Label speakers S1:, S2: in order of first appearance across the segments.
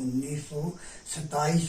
S1: 1927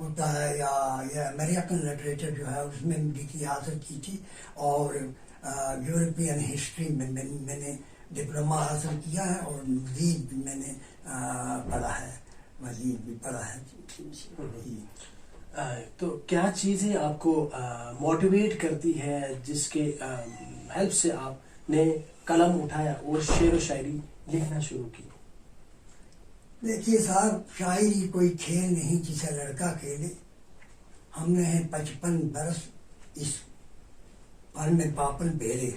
S1: ہوتا ہے یا امریکن لٹریچر جو ہے اس میں ڈگری حاصل کی تھی، اور یورپین ہسٹری میں میں نے ڈپلوما حاصل کیا ہے، اور مزید بھی میں نے پڑھا ہے، مزید بھی پڑھا ہے.
S2: تو کیا چیزیں آپ کو موٹیویٹ کرتی ہے جس کے ہیلپ سے آپ نے قلم اٹھایا اور شعر و شاعری لکھنا شروع کی؟
S1: دیکھیے صاحب، شاعری کوئی کھیل نہیں جسے لڑکا کھیلے. ہم نے 55 برس اس پر میں پاپل بیرے.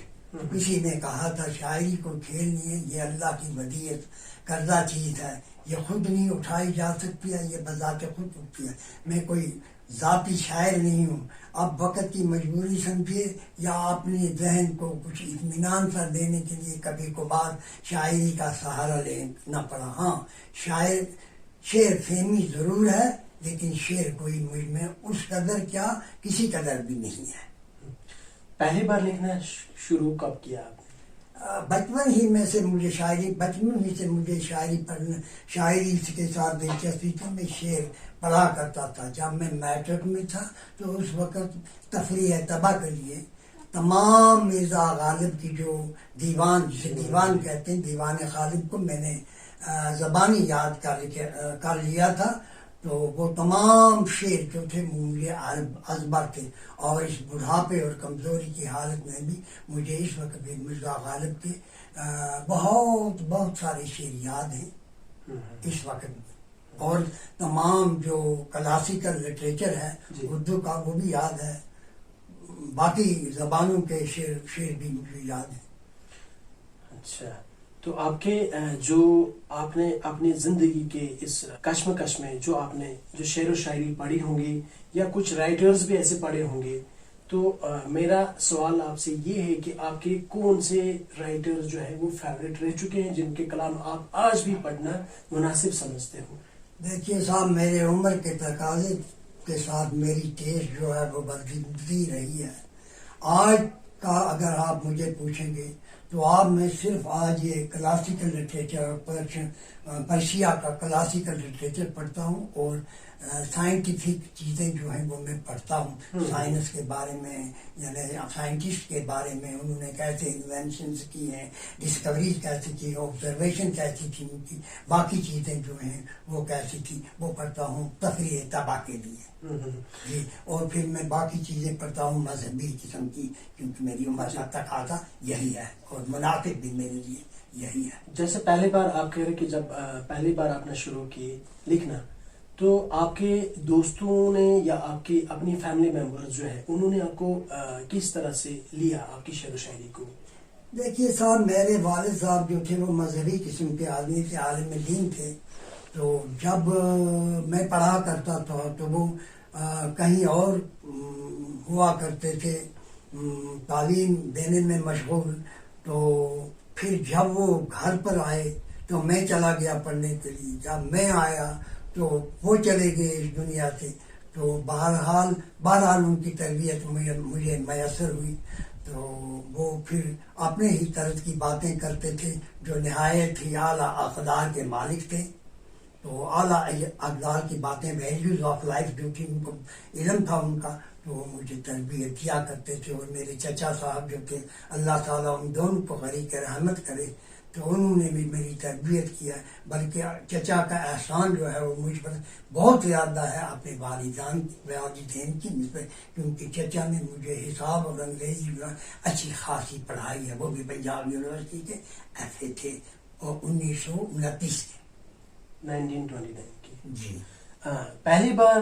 S1: کسی نے کہا تھا شاعری کو کھیل نہیں ہے، یہ اللہ کی ودیعت کردہ چیز ہے، یہ خود نہیں اٹھائی جا سکتی ہے، یہ بذات خود اٹھتی ہے. میں کوئی ذاتی شاعر نہیں ہوں. اب وقت کی مجبوری سمجھیے یا اپنے ذہن کو کچھ اطمینان سا دینے کے لیے کبھی کبھار شاعری کا سہارا لینا پڑا. ہاں، شعر فہمی ضرور ہے، لیکن شعر کوئی مجھ میں اس قدر کیا کسی قدر بھی نہیں ہے.
S2: پہلی بار لکھنا شروع کب کیا آپ نے؟
S1: بچپن ہی میں سے مجھے شاعری پڑھنا، شاعری کے ساتھ دلچسپی تھی. میں شعر پڑھا کرتا تھا. جب میں میٹرک میں تھا تو اس وقت تفریح طبع کے لیے تمام مرزا غالب کی جو دیوان، جسے دیوان کہتے ہیں، دیوان غالب کو میں نے زبانی یاد کر لیا تھا. تو وہ تمام شعر جو تھے مجھے ازبر تھے، اور اس بڑھاپے اور کمزوری کی حالت میں بھی مجھے اس وقت بھی مرزا غالب کے بہت سارے شعر یاد ہیں اس وقت بھی. اور تمام جو کلاسیکل لٹریچر ہے اردو کا وہ بھی یاد ہے. باقی زبانوں کے شعر بھی مجھے یاد ہیں.
S2: اچھا، تو آپ کے جو آپ نے اپنی زندگی کے اس کشمکش میں جو شعر و شاعری پڑھی ہوں گی یا کچھ رائٹرز بھی ایسے پڑھے ہوں گے، تو میرا سوال آپ سے یہ ہے کہ آپ کے کون سے رائٹرز جو ہے وہ فیوریٹ رہ چکے ہیں جن کے کلام آپ آج بھی پڑھنا مناسب سمجھتے ہو؟
S1: دیکھیے صاحب، میرے عمر کے تقاضے کے ساتھ میری ٹیسٹ جو ہے وہ بدلتی رہی ہے. آج کا اگر آپ مجھے پوچھیں گے تو آپ میں صرف آج یہ کلاسیکل لٹریچر، پرشیا کا کلاسیکل لٹریچر پڑھتا ہوں، اور سائنٹیفک چیزیں جو ہیں وہ میں پڑھتا ہوں. سائنس کے بارے میں، یعنی سائنٹسٹ کے بارے میں انہوں نے کیسے انوینشنز کی ہیں، ڈسکوریز کیسی کی، آبزرویشن کیسی تھی ان کی، باقی چیزیں جو ہیں وہ کیسی تھی، وہ پڑھتا ہوں تفریح طبع کے لیے. جی، اور پھر میں باقی چیزیں پڑھتا ہوں مذہبی قسم کی، کیونکہ میری عمر کا تقاضا یہی ہے اور مناسب بھی میرے لیے یہی ہے.
S2: جیسے پہلی بار آپ کہہ رہے کہ جب پہلی بار آپ نے شروع کی لکھنا، تو آپ کے دوستوں نے یا آپ کی اپنی فیملی ممبرز جو ہے انہوں نے آپ کو کس طرح سے لیا آپ کی شعر و شاعری کو؟
S1: دیکھیے صاحب، میرے والد صاحب جو تھے وہ مذہبی قسم کے آدمی تھے، عالم دین تھے. تو جب میں پڑھا کرتا تھا تو وہ کہیں اور ہوا کرتے تھے، تعلیم دینے میں مشغول. تو پھر جب وہ گھر پر آئے تو میں چلا گیا پڑھنے کے لیے. جب میں آیا تو وہ چلے گئے اس دنیا سے. تو بہرحال ان کی تربیت مجھے میسر ہوئی. تو وہ پھر اپنے ہی طرز کی باتیں کرتے تھے جو نہایت ہی اعلیٰ اقدار کے مالک تھے. تو اعلیٰ اقدار کی باتیں، ویلیوز آف لائف جو تھی، ان کو علم تھا ان کا، تو وہ مجھے تربیت دیا کرتے تھے. اور میرے چچا صاحب جو تھے، اللہ تعالیٰ ان دونوں کو غریق رحمت کرے، تو انہوں نے بھی میری تربیت کیا. بلکہ چچا کا احسان جو ہے وہ مجھ پر بہت زیادہ ہے اپنے والدین کی نسبت، کیونکہ چچا نے مجھے حساب اور انگریزی میں اچھی خاصی پڑھائی ہے. وہ بھی پنجاب یونیورسٹی کے FA تھے، اور 1929 کے
S2: 1929 کی.
S1: جی.
S2: پہلی بار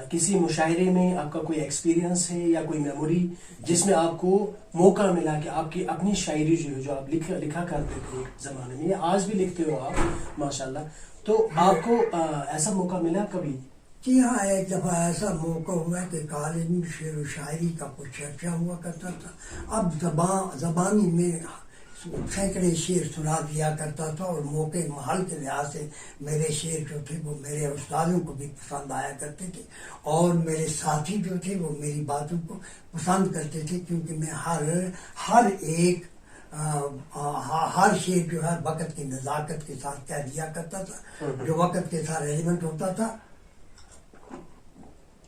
S2: کسی مشاعرے میں آپ کا کوئی ایکسپیرینس ہے یا کوئی میموری جس میں آپ کو موقع ملا کہ آپ کی اپنی شاعری جو آپ لکھا کرتے تھے زمانے میں، یا آج بھی لکھتے ہو آپ ماشاءاللہ، تو آپ کو ایسا موقع ملا کبھی؟
S1: جی ہاں، ایک دفعہ ایسا موقع ہوا کہ کالج میں شعر و شاعری کا کچھ چرچا ہوا کرتا تھا. اب زبانی میں سینکڑے شعر سنا دیا کرتا تھا، اور موقع محل کے لحاظ سے میرے شعر جو تھے وہ میرے استادوں کو بھی پسند آیا کرتے تھے، اور میرے ساتھی جو تھے وہ میری باتوں کو پسند کرتے تھے، کیونکہ میں ہر شعر جو ہے وقت کی نزاکت کے ساتھ کہہ دیا کرتا تھا، جو وقت کے ساتھ ریلیونٹ ہوتا تھا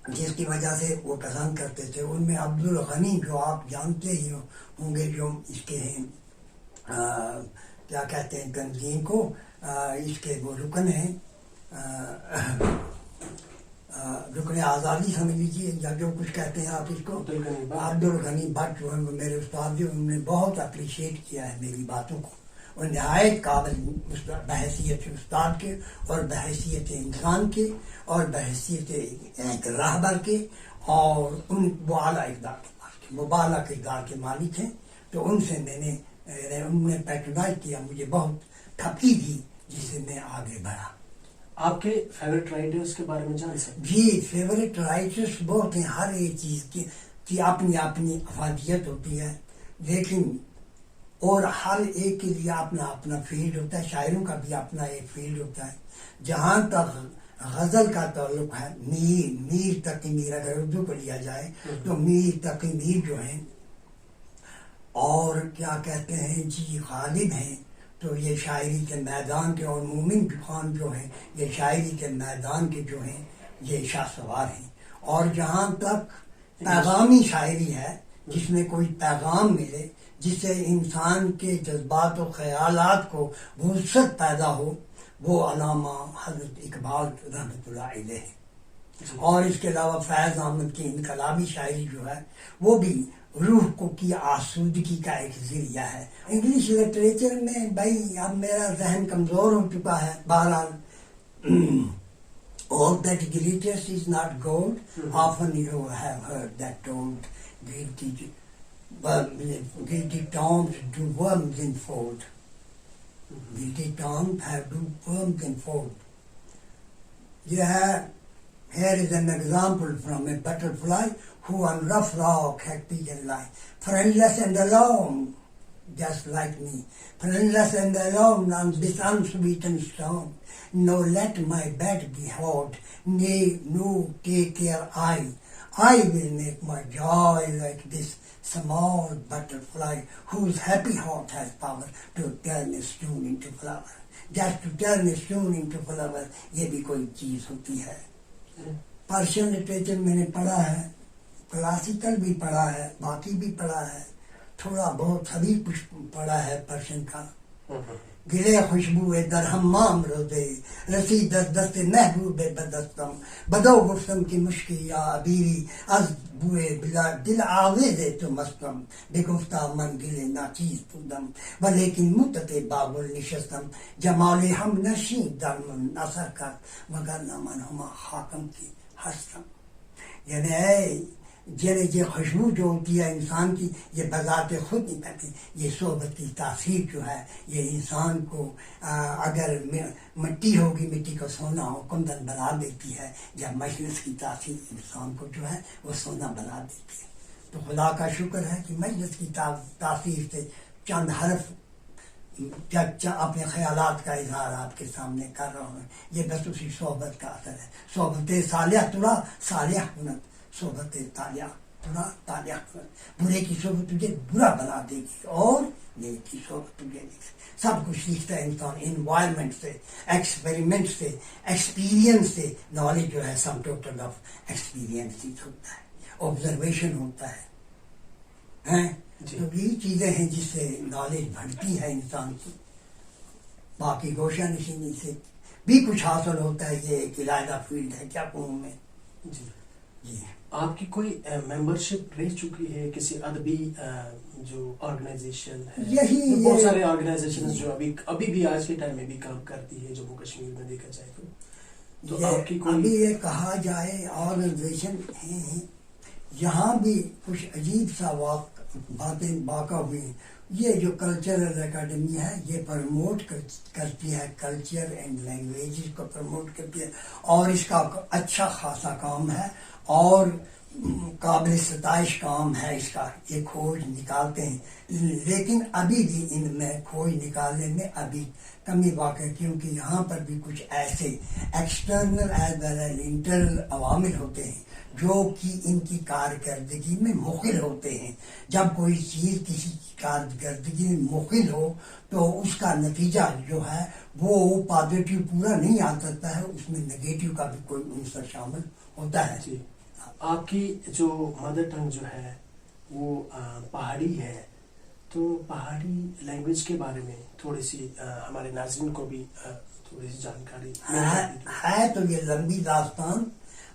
S1: جس کی وجہ سے وہ پسند کرتے تھے. ان میں عبدالغنی جو آپ جانتے ہی ہوں گے، جو اس کے ہیں کیا کہتے ہیں تنظیم کو، اس کے وہ رکن ہیں، رکن آزادی سمجھ لیجیے یا جو کچھ کہتے ہیں آپ اس کو. عبدالغنی بٹ جو ہے میرے استاد جو انہوں نے بہت اپریشیٹ کیا ہے میری باتوں کو، اور نہایت قابل بحیثیت استاد کے اور بحیثیت انسان کے اور بحیثیت ایک راہبر کے، اور ان وہ اعلیٰ اقدار کے وہ بالا کردار کے مالک ہیں. تو ان سے میں نے انہوں نے پیٹرنائز کیا، مجھے بہت تھپکی دی جس سے میں آگے بڑھا.
S2: آپ کے فیوریٹ رائٹرز کے بارے میں جان سکتے؟
S1: جی فیوریٹ رائٹرز بہت ہیں. ہر ایک چیز کی اپنی اپنی افادیت ہوتی ہے، لیکن اور ہر ایک کے لیے اپنا اپنا فیلڈ ہوتا ہے. شاعروں کا بھی اپنا ایک فیلڈ ہوتا ہے. جہاں تک غزل کا تعلق ہے، میر تقی میر اگر اردو کو لیا جائے تو میر تقی میر جو ہیں اور کیا کہتے ہیں جی غالب ہیں، تو یہ شاعری کے میدان کے، اور مومن خان جو ہیں یہ شاعری کے میدان کے جو ہیں یہ شاہ سوار ہیں. اور جہاں تک پیغامی شاعری ہے جس میں کوئی پیغام ملے، جس سے انسان کے جذبات و خیالات کو وسعت پیدا ہو، وہ علامہ حضرت اقبال رحمۃ اللہ علیہ ہے. اور اس کے علاوہ فیض احمد کی انقلابی شاعری جو ہے وہ بھی روح کو کی آسودگی کا ایک ذریعہ ہے. انگلش لٹریچر میں بھائی اب میرا ذہن کمزور ہو چکا ہے. بہرحال all that glitters is not gold. Often you have heard that told. Guilty tombs do worms enfold. Guilty tombs have do worms enfold. Yeah, here is an example from a butterfly who on rough rock had pigeon lie, friendless and alone, just like me, friendless and alone on this unsweetened stone. No, let my bed be hot, nay, no, take care I will make my joy like this small butterfly whose happy heart has power to turn a stone into flower. Just to turn a stone into flower, یہ بھی کوئی چیز ہوتی ہے. Persian literature میں نے پڑھا ہے، کلاسیکل بھی پڑھا ہے، باقی بھی پڑھا ہے، تھوڑا بہت سبھی کچھ پڑھا ہے پرشین کا. گلے خوشبو در حمام روزے رسی دست دست محبوب بدستم بدو گفتم کی مشکی یا عبیری از بوئے بلا دل آویز تو مستم بگفتا من گلے ناچیز بودم ولیکن مدت بابل نشستم جمال ہم نشین در من اثر کر وگرنہ من ہما حاکم کی ہستم. یعنی یہ خوشبو جو ہوتی ہے انسان کی، یہ بذات خود نہیں پہتی. یہ صحبت کی تاثیر جو ہے یہ انسان کو اگر مٹی ہوگی، مٹی کو سونا ہو کندن بنا دیتی ہے، جب مجلس کی تاثیر انسان کو جو ہے وہ سونا بنا دیتی ہے. تو خدا کا شکر ہے کہ مجلس کی تاثیر سے چند حرف اپنے خیالات کا اظہار آپ کے سامنے کر رہا ہوں. یہ بس اسی صحبت کا اثر ہے. صحبت صالح ترا صالح کنت، صحبت تالیہ ترا تالیہ کنت. برے کی صحبت تجھے برا بنا دے گی اور نیک کی صحبت تجھے سب کچھ سیکھتا ہے انسان انوائرمنٹ سے، ایکسپیریمنٹ سے، ایکسپیرینس سے. نالج جو ہے سم ٹوٹل آف ایکسپیرینس ہوتا ہے، آبزرویشن ہوتا ہے. تو یہی چیزیں ہیں جس سے نالج بڑھتی ہے انسان کی. باقی گوشہ نشینی سے بھی کچھ حاصل ہوتا ہے. یہ ایک علیحدہ فیلڈ ہے، کیا کہوں میں. جی
S2: آپ کی کوئی ممبرشپ رہ چکی ہے کسی ادبی جو آرگنائزیشن ہے؟
S1: یہی
S2: بہت سارے آرگنائزیشن جو ابھی بھی آج کے ٹائم میں بھی کام کرتی ہے جموں کشمیر میں دیکھا جائے تو آپ کی کوئی؟
S1: ابھی یہ کہا جائے آرگنائزیشن ہیں، یہاں بھی کچھ عجیب سا باتیں واقع ہوئی. یہ جو کلچرل اکیڈمی ہے یہ پروموٹ کرتی ہے کلچر اینڈ لینگویجز کو پروموٹ کرتی ہے، اور اس کا اچھا خاصا کام ہے اور قابل ستائش کام ہے اس کا. یہ کھوج نکالتے ہیں، لیکن ابھی بھی ان میں کھوج نکالنے میں ابھی کمی واقع، کیونکہ یہاں پر بھی کچھ ایسے external as well as internal عوامل ہوتے ہیں جو کہ ان کی کارکردگی میں مخل ہوتے ہیں. جب کوئی چیز کسی کی کارکردگی میں مخل ہو تو اس کا نتیجہ جو ہے وہ پازیٹیو پورا نہیں آ سکتا ہے، اس میں نگیٹو کا بھی کوئی عنصر شامل ہوتا ہے.
S2: آپ کی جو مدر ٹنگ جو ہے وہ پہاڑی ہے، تو پہاڑی لینگویج کے بارے میں تھوڑی سی ہمارے ناظرین کو بھی تھوڑی سی جانکاری
S1: ہے تو یہ لمبی داستان.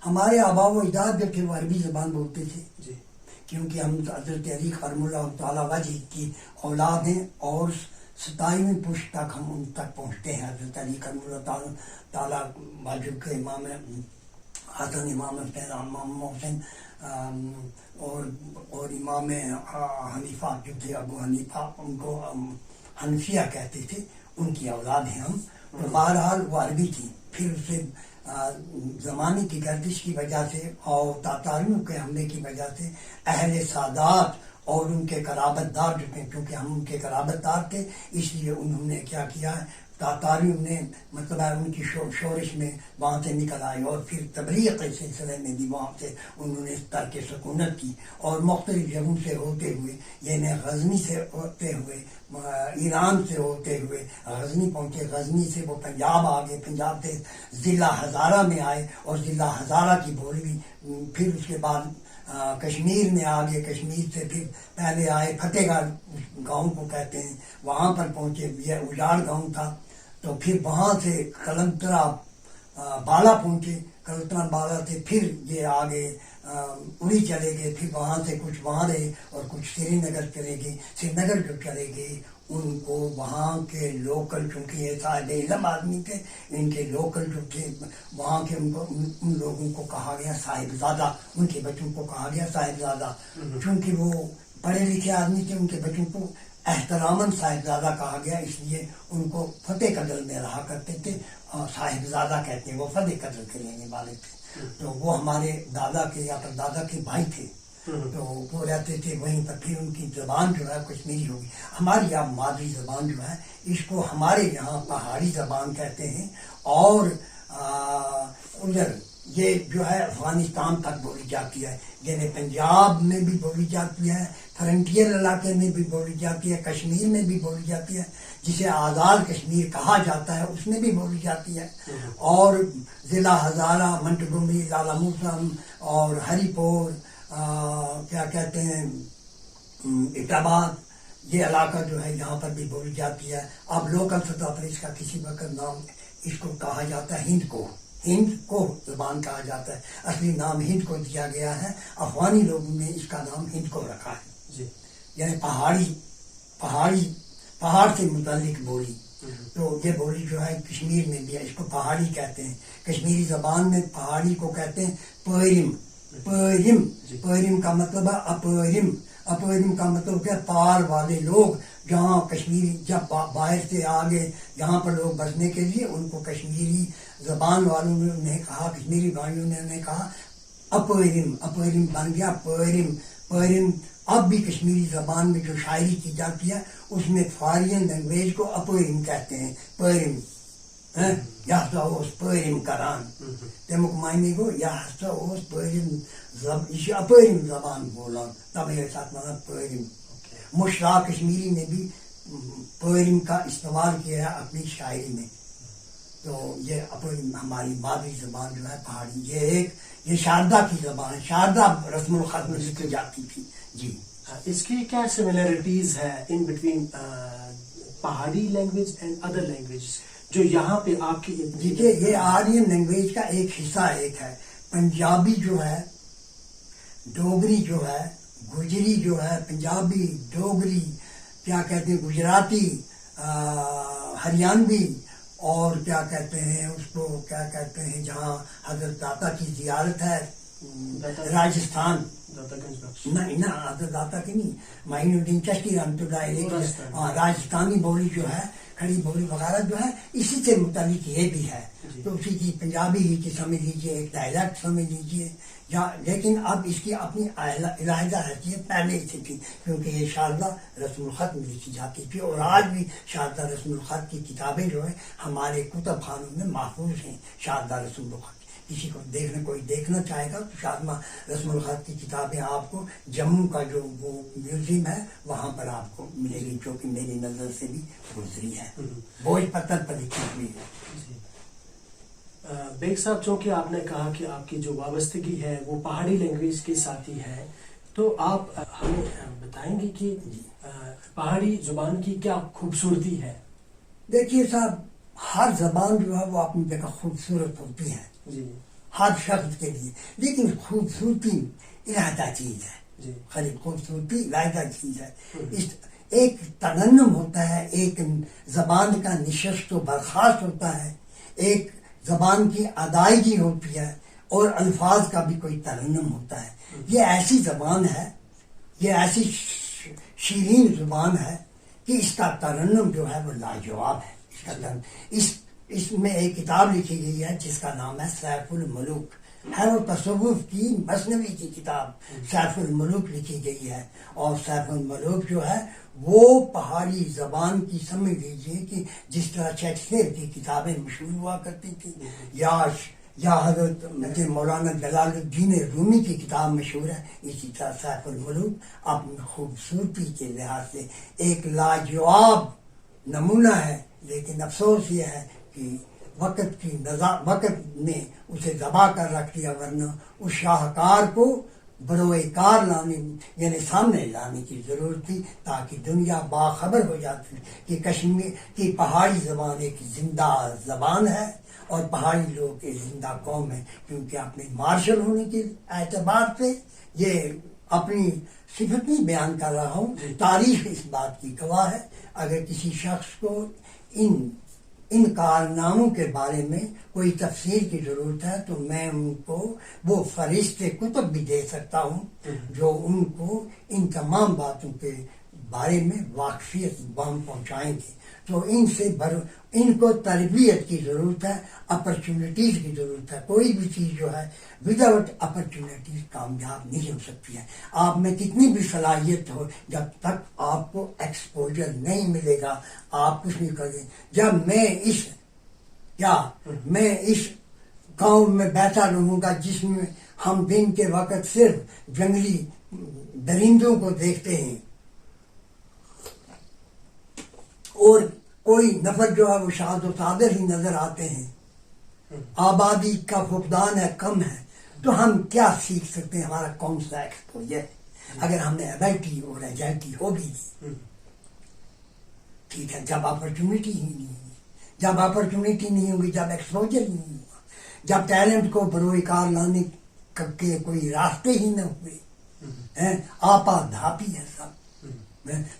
S1: ہمارے آبا و اجداد جو تھے وہ عربی زبان بولتے تھے،
S2: جی،
S1: کیونکہ ہم حضرت علی کرم اللہ تعالیٰ وجہ کی اولاد ہیں، اور 27ویں پشت تک ہم ان تک پہنچتے ہیں. حضرت علی کرم اللہ تعالیٰ وجہ کے امام حسن، امام حسین، امام حسین اور امام حنیفہ جو تھے ابو حنیفہ، ان کو حنفیہ کہتے تھے، ان کی اولاد ہیں ہم. تو بہرحال وہ عربی تھی. پھر اسے زمانے کی گردش کی وجہ سے اور تاتاریوں کے حملے کی وجہ سے اہل سادات اور ان کے قرابت دار جو تھے، کیونکہ ہم ان کے قرابت دار تھے، اس لیے انہوں نے کیا کیا ہے، تاتاریوں نے مطلب ہے ان کی شورش میں وہاں سے نکل آئے، اور پھر تبلیغ کے سلسلے میں بھی وہاں سے انہوں نے ترک سکونت کی، اور مختلف جگہوں سے ہوتے ہوئے، یعنی غزنی سے ہوتے ہوئے، ایران سے ہوتے ہوئے غزنی پہنچے. غزنی سے وہ پنجاب آگے، پنجاب سے ضلع ہزارہ میں آئے، اور ضلع ہزارہ کی بولی، پھر اس کے بعد کشمیر میں آگے، کشمیر سے پھر پہلے آئے فتح گڑھ گاؤں کو کہتے ہیں، وہاں پر پہنچے. یہ اجاڑ گاؤں تھا. تو پھر وہاں سے کلنترا بالا پہنچے، کلنترا بالا سے پھر یہ آگے اڑی چلے گئے. پھر وہاں سے کچھ وہاں رہے اور کچھ سری نگر چلے گئے. سری نگر جو چلے گئے ان کو وہاں کے لوکل، چونکہ یہ صاحب علم آدمی تھے، ان کے لوکل جو تھے وہاں کے ان لوگوں کو کہا گیا صاحبزادہ، ان کے بچوں کو کہا گیا صاحبزادہ. چونکہ وہ پڑھے لکھے آدمی تھے، ان کے بچوں کو احتراماً صاحبزادہ کہا گیا، اس لیے ان کو فتح قدر میں رہا کرتے تھے. صاحبزادہ کہتے ہیں، وہ فتح قدر کے رہنے والے تھے. تو وہ ہمارے دادا کے یا پھر دادا کے بھائی تھے، تو وہ رہتے تھے وہیں پر. پھر ان کی زبان جو ہے کشمیری ہوگی. ہماری اب مادری زبان جو ہے اس کو ہمارے یہاں پہاڑی زبان کہتے ہیں، اور ادھر یہ جو ہے افغانستان تک بولی جاتی ہے، یعنی پنجاب میں بھی بولی جاتی ہے، فرنٹیئر علاقے میں بھی بولی جاتی ہے، کشمیر میں بھی بولی جاتی ہے، جسے آزاد کشمیر کہا جاتا ہے اس میں بھی بولی جاتی ہے. اور ضلع ہزارہ، منٹگمری، لالہ موسم اور ہری پور، کیا کہتے ہیں، اٹاباد، یہ علاقہ جو ہے یہاں پر بھی بولی جاتی ہے. اب لوکل سطح پر اس کا کسی وقت نام اس کو کہا جاتا ہے ہند کو، ہند کو زبان کہا جاتا ہے. اصلی نام ہند کو دیا گیا ہے، افغانی لوگوں نے اس کا نام ہند کو رکھا ہے. یعنی پہاڑ سے متعلق بولی. تو یہ بولی جو ہے کشمیر میں بھی ہے، اس کو پہاڑی کہتے ہیں. کشمیری زبان میں پہاڑی کو کہتے ہیں پیرم. پیرم کا مطلب ہے اپیرم. اپیرم کا مطلب کیا، پار والے لوگ. جہاں کشمیری جب باہر سے آگے یہاں پر لوگ بسنے کے لیے، ان کو کشمیری زبان والوں نے کہا، کشمیری بھائیوں نے کہا اپیرم. اپیرم بن گیا پیرم. پیرم اب بھی کشمیری زبان میں جو شاعری کی جاتی ہے اس میں فارین لینگویج کو اپیرم کہتے ہیں. پیرم یحسا اوس پیرم کران، تمیک معنی گو یحسا اوس پیرم، یہ اپیرم زبان بولان، تب یہ ساتھ مطلب پیرم. مشرا کشمیری نے بھی پیرم کا استعمال کیا ہے اپنی شاعری میں. تو یہ اپنی ہماری مادری زبان جو ہے پہاڑی، یہ شاردا کی زبان ہے. شاردا رسم الخط میں لکھی جاتی تھی. جی،
S2: اس کی کیا سملیرٹیز ہے ان بٹوین پہاڑی لینگویج اینڈ ادر لینگویجز جو یہاں پہ آپ کی؟
S1: دیکھیے، یہ آرین لینگویج کا ایک حصہ ایک ہے. پنجابی جو ہے، ڈوگری جو ہے، گجری جو ہے، پنجابی، ڈوگری، کیا کہتے ہیں، گجراتی، ہریانوی، اور کیا کہتے ہیں اس کو، کیا کہتے ہیں جہاں حضرت داتا کی زیارت ہے، راجستھان. نہیں نا، حضرت داتا کی نہیں، معین الدین چشتی رحمۃ اللہ علیہ. راجستھانی بولی جو ہے، کھڑی بولی وغیرہ جو ہے، اسی سے متعلق یہ بھی ہے. تو اسی کی پنجابی ہی کی سمجھ لیجیے، ایک ڈائلیکٹ سمجھ لیجیے. لیکن اب اس کی اپنی علیحدہ حیثیت پہلے سے تھی، کیونکہ یہ شاردا رسم الخط میں لکھی جاتی تھی. اور آج بھی شاردا رسم الخط کی کتابیں جو ہیں ہمارے کتب خانوں میں محفوظ ہیں. شاردا رسم الخط کسی کو کوئی دیکھنا چاہے گا تو شاردا رسم الخط کی کتابیں آپ کو جموں کا جو وہ میوزیم ہے وہاں پر آپ کو ملے گی، جو کہ میری نظر سے بھی گزری ہے. بوجھ پتھر پر لکھی ہوئی ہے.
S2: بیگ صاحب، چونکہ آپ نے کہا کہ آپ کی جو وابستگی ہے وہ پہاڑی لینگویج کے ساتھ ہی ہے، تو آپ ہمیں بتائیں گے کہ پہاڑی زبان کی کیا خوبصورتی ہے؟
S1: دیکھیے صاحب، ہر زبان جو ہے وہ اپنی جگہ خوبصورت ہوتی ہے
S2: جی
S1: ہر شخص کے لیے، لیکن خوبصورتی علیحدہ چیز ہے.
S2: جی
S1: خالی خوبصورتی علیحدہ چیز ہے. ایک ترنم ہوتا ہے، ایک زبان کا نشست و برخاست ہوتا ہے، ایک زبان کی ادائیگی ہوتی ہے، اور الفاظ کا بھی کوئی ترنم ہوتا ہے. یہ ایسی زبان ہے، یہ ایسی شیرین زبان ہے کہ اس کا ترنم جو ہے وہ لاجواب ہے. اس کا ترنم اس میں ایک کتاب لکھی گئی ہے جس کا نام ہے سیف الملوک. ہے وہ تصوف کی مثنوی کی کتاب سیف الملوک لکھی گئی ہے. اور سیف الملوک جو ہے وہ پہاڑی زبان کی، سمجھ لیجیے کہ جس طرح شیکسپیئر کی کتابیں مشہور ہوا کرتی تھی، یا حضرت مولانا جلال الدین رومی کی کتاب مشہور ہے، اسی طرح سیف الملوک اپنی خوبصورتی کے لحاظ سے ایک لاجواب نمونہ ہے. لیکن افسوس یہ ہے کہ وقت نے اسے دبا کر رکھ دیا، ورنہ اس شاہکار کو بروئے کار لانے، یعنی سامنے لانے کی ضرورت تھی، تاکہ دنیا باخبر ہو جاتی کہ کشمیر کی پہاڑی زبان ایک زندہ زبان ہے اور پہاڑی لوگ ایک زندہ قوم ہے. کیونکہ اپنے مارشل ہونے کے اعتبار سے یہ اپنی صفت نہیں بیان کر رہا ہوں، تاریخ اس بات کی گواہ ہے. اگر کسی شخص کو ان کارناموں کے بارے میں کوئی تفسیر کی ضرورت ہے تو میں ان کو وہ فہرست کتب بھی دے سکتا ہوں جو ان کو ان تمام باتوں کے بارے میں واقفیت بام پہنچائیں گے. تو ان کو تربیت کی ضرورت ہے، اپرچونٹیز کی ضرورت ہے. کوئی بھی چیز جو ہے وداؤٹ اپرچونٹیز کامیاب نہیں ہو سکتی ہے. آپ میں کتنی بھی صلاحیت ہو، جب تک آپ کو ایکسپوجر نہیں ملے گا آپ کچھ نہیں کریں. جب میں اس گاؤں میں بیٹھا رہوں گا جس میں ہم دن کے وقت صرف جنگلی درندوں کو دیکھتے ہیں، اور کوئی نفر جو ہے وہ شاد و صادر ہی نظر آتے ہیں، آبادی کا فقدان ہے، کم ہے، تو ہم کیا سیکھ سکتے ہیں؟ ہمارا کون سا ایکسپوجر ہے؟ اگر ہم نے ایبلٹی اور ایجلٹی ہوگی ٹھیک ہے، جب اپرچونٹی ہی نہیں ہوگی، جب اپرچونٹی نہیں ہوگی، جب ایکسپوجر نہیں ہوگا، جب ٹیلنٹ کو بروئے کار لانے کے کوئی راستے ہی نہ ہوئے، آپا دھاپی ہے سب،